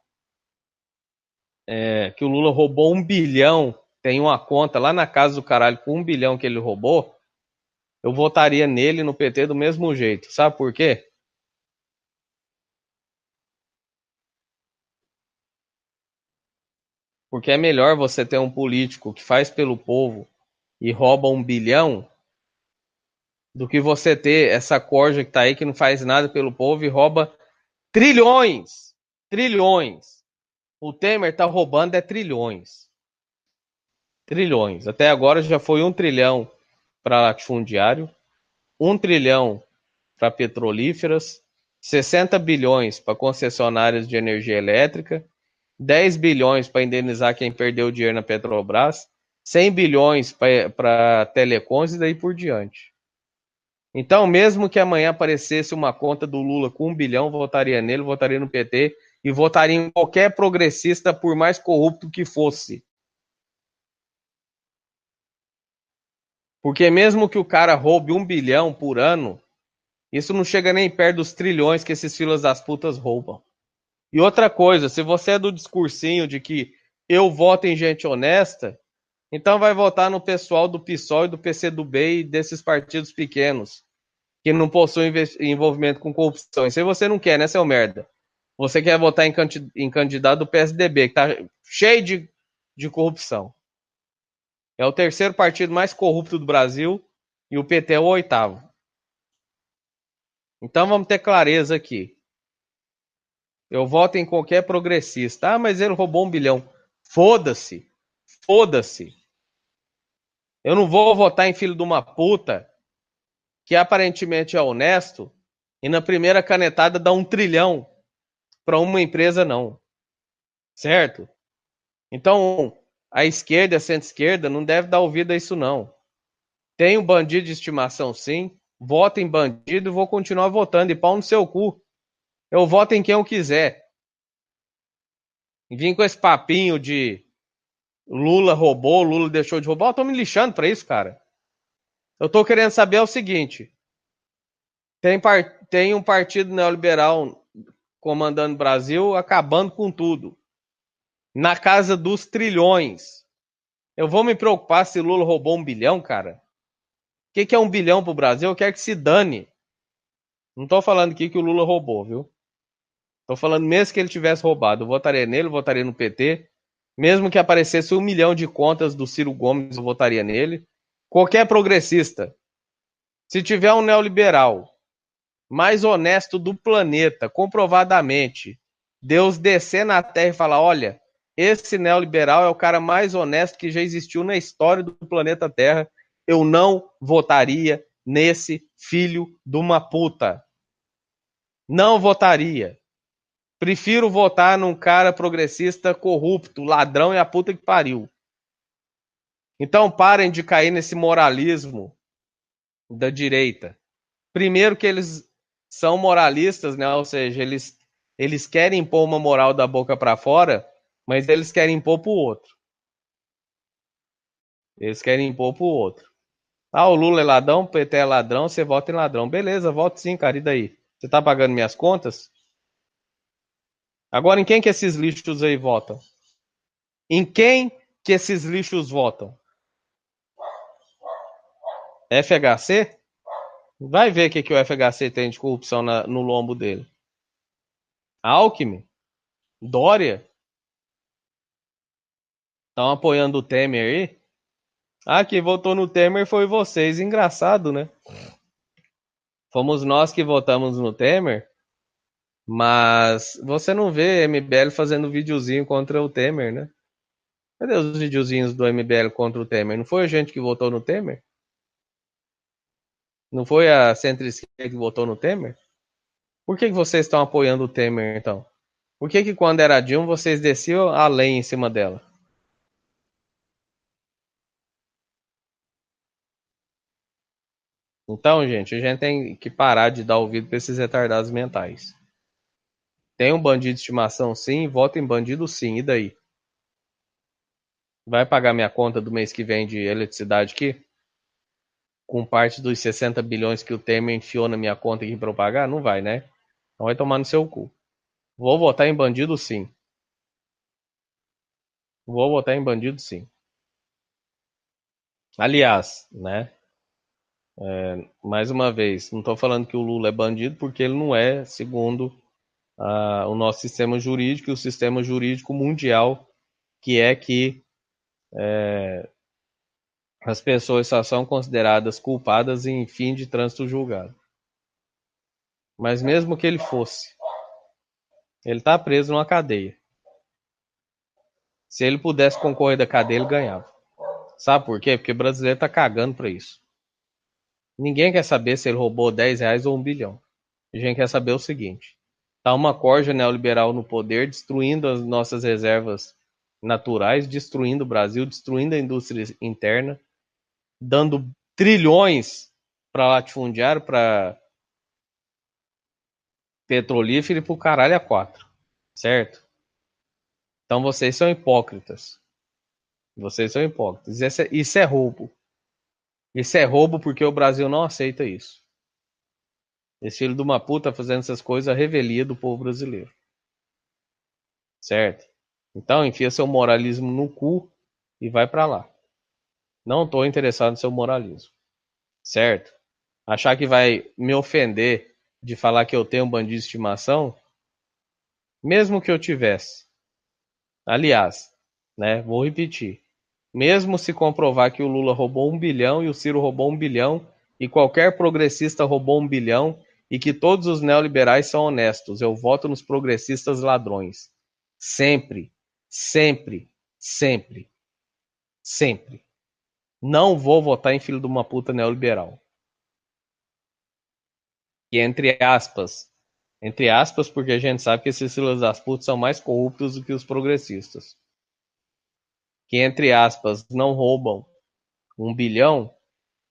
Speaker 1: que o Lula roubou 1 bilhão, tem uma conta lá na casa do caralho com 1 bilhão que ele roubou, eu votaria nele no PT do mesmo jeito. Sabe por quê? Porque é melhor você ter um político que faz pelo povo e rouba 1 bilhão do que você ter essa corja que tá aí que não faz nada pelo povo e rouba trilhões. Trilhões. O Temer tá roubando trilhões. Trilhões. Até agora já foi 1 trilhão para latifundiário, 1 trilhão para petrolíferas, 60 bilhões para concessionárias de energia elétrica, 10 bilhões para indenizar quem perdeu dinheiro na Petrobras, 100 bilhões para telecoms e daí por diante. Então, mesmo que amanhã aparecesse uma conta do Lula com 1 bilhão, votaria nele, votaria no PT e votaria em qualquer progressista, por mais corrupto que fosse. Porque mesmo que o cara roube 1 bilhão por ano, isso não chega nem perto dos trilhões que esses filhos das putas roubam. E outra coisa, se você é do discursinho de que eu voto em gente honesta, então vai votar no pessoal do PSOL e do PCdoB e desses partidos pequenos, que não possuem envolvimento com corrupção. Isso aí você não quer, né, seu merda? Você quer votar em candidato do PSDB, que tá cheio de corrupção. É o terceiro partido mais corrupto do Brasil e o PT é o oitavo. Então vamos ter clareza aqui. Eu voto em qualquer progressista. Ah, mas ele roubou 1 bilhão. Foda-se. Foda-se. Eu não vou votar em filho de uma puta que aparentemente é honesto e na primeira canetada dá 1 trilhão para uma empresa, não. Certo? Então, a esquerda, a centro-esquerda, não deve dar ouvido a isso, não. Tenho bandido de estimação, sim. Voto em bandido e vou continuar votando. E pau no seu cu. Eu voto em quem eu quiser. E vim com esse papinho de Lula roubou, Lula deixou de roubar. Eu tô me lixando pra isso, cara. Eu tô querendo saber o seguinte. Tem um partido neoliberal comandando o Brasil, acabando com tudo. Na casa dos trilhões. Eu vou me preocupar se Lula roubou 1 bilhão, cara? O que é 1 bilhão pro Brasil? Eu quero que se dane. Não tô falando aqui que o Lula roubou, viu? Tô falando mesmo que ele tivesse roubado. Eu votaria nele, eu votaria no PT. Mesmo que aparecesse 1 milhão de contas do Ciro Gomes, eu votaria nele. Qualquer progressista. Se tiver um neoliberal mais honesto do planeta, comprovadamente, Deus descer na Terra e falar: olha, esse neoliberal é o cara mais honesto que já existiu na história do planeta Terra, eu não votaria nesse filho de uma puta. Não votaria. Prefiro votar num cara progressista corrupto, ladrão e a puta que pariu. Então parem de cair nesse moralismo da direita. Primeiro que eles são moralistas, né? Ou seja, eles querem impor uma moral da boca para fora, mas eles querem impor pro outro. Eles querem impor pro outro. Ah, o Lula é ladrão, o PT é ladrão, você vota em ladrão. Beleza, voto sim, cara. E daí? Você tá pagando minhas contas? Agora, em quem que esses lixos aí votam? Em quem que esses lixos votam? FHC? Vai ver o que o FHC tem de corrupção no lombo dele. Alckmin? Dória? Estão apoiando o Temer aí? Ah, quem votou no Temer foi vocês. Engraçado, né? Fomos nós que votamos no Temer, mas você não vê MBL fazendo videozinho contra o Temer, né? Cadê os videozinhos do MBL contra o Temer? Não foi a gente que votou no Temer? Não foi a centro-esquerda que votou no Temer? Por que vocês estão apoiando o Temer, então? Por que quando era Dilma vocês desciam a lenha em cima dela? Então, gente, a gente tem que parar de dar ouvido para esses retardados mentais. Tem um bandido de estimação, sim, vota em bandido, sim. E daí? Vai pagar minha conta do mês que vem de eletricidade aqui? Com parte dos 60 bilhões que o Temer enfiou na minha conta aqui para eu pagar? Não vai, né? Então vai tomar no seu cu. Vou votar em bandido, sim. Vou votar em bandido, sim. Aliás, né? Mais uma vez, não estou falando que o Lula é bandido, porque ele não é, segundo o nosso sistema jurídico e o sistema jurídico mundial, que é que as pessoas só são consideradas culpadas em fim de trânsito julgado. Mas mesmo que ele fosse, ele está preso numa cadeia. Se ele pudesse concorrer da cadeia, ele ganhava. Sabe por quê? Porque o brasileiro tá cagando pra isso. Ninguém quer saber se ele roubou 10 reais ou 1 bilhão. A gente quer saber o seguinte: tá uma corja neoliberal no poder, destruindo as nossas reservas naturais, destruindo o Brasil, destruindo a indústria interna, dando trilhões para latifundiário, para petrolífero e pro caralho a quatro. Certo? Então vocês são hipócritas. Vocês são hipócritas. Isso é roubo. Isso é roubo porque o Brasil não aceita isso. Esse filho de uma puta fazendo essas coisas à revelia do povo brasileiro. Certo? Então enfia seu moralismo no cu e vai pra lá. Não tô interessado no seu moralismo. Certo? Achar que vai me ofender de falar que eu tenho um bandido de estimação, Mesmo que eu tivesse. Aliás, né, vou repetir. Mesmo se comprovar que o Lula roubou 1 bilhão e o Ciro roubou 1 bilhão e qualquer progressista roubou 1 bilhão e que todos os neoliberais são honestos, eu voto nos progressistas ladrões. Sempre, sempre, sempre, sempre. Não vou votar em filho de uma puta neoliberal. E entre aspas, porque a gente sabe que esses filhos das putas são mais corruptos do que os progressistas. Que entre aspas não roubam 1 bilhão,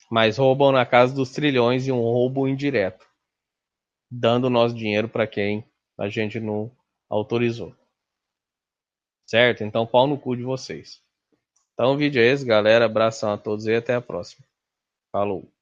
Speaker 1: mas roubam na casa dos trilhões e um roubo indireto, dando nosso dinheiro para quem a gente não autorizou. Certo? Então, pau no cu de vocês. Então, o vídeo é esse, galera. Abração a todos e até a próxima. Falou.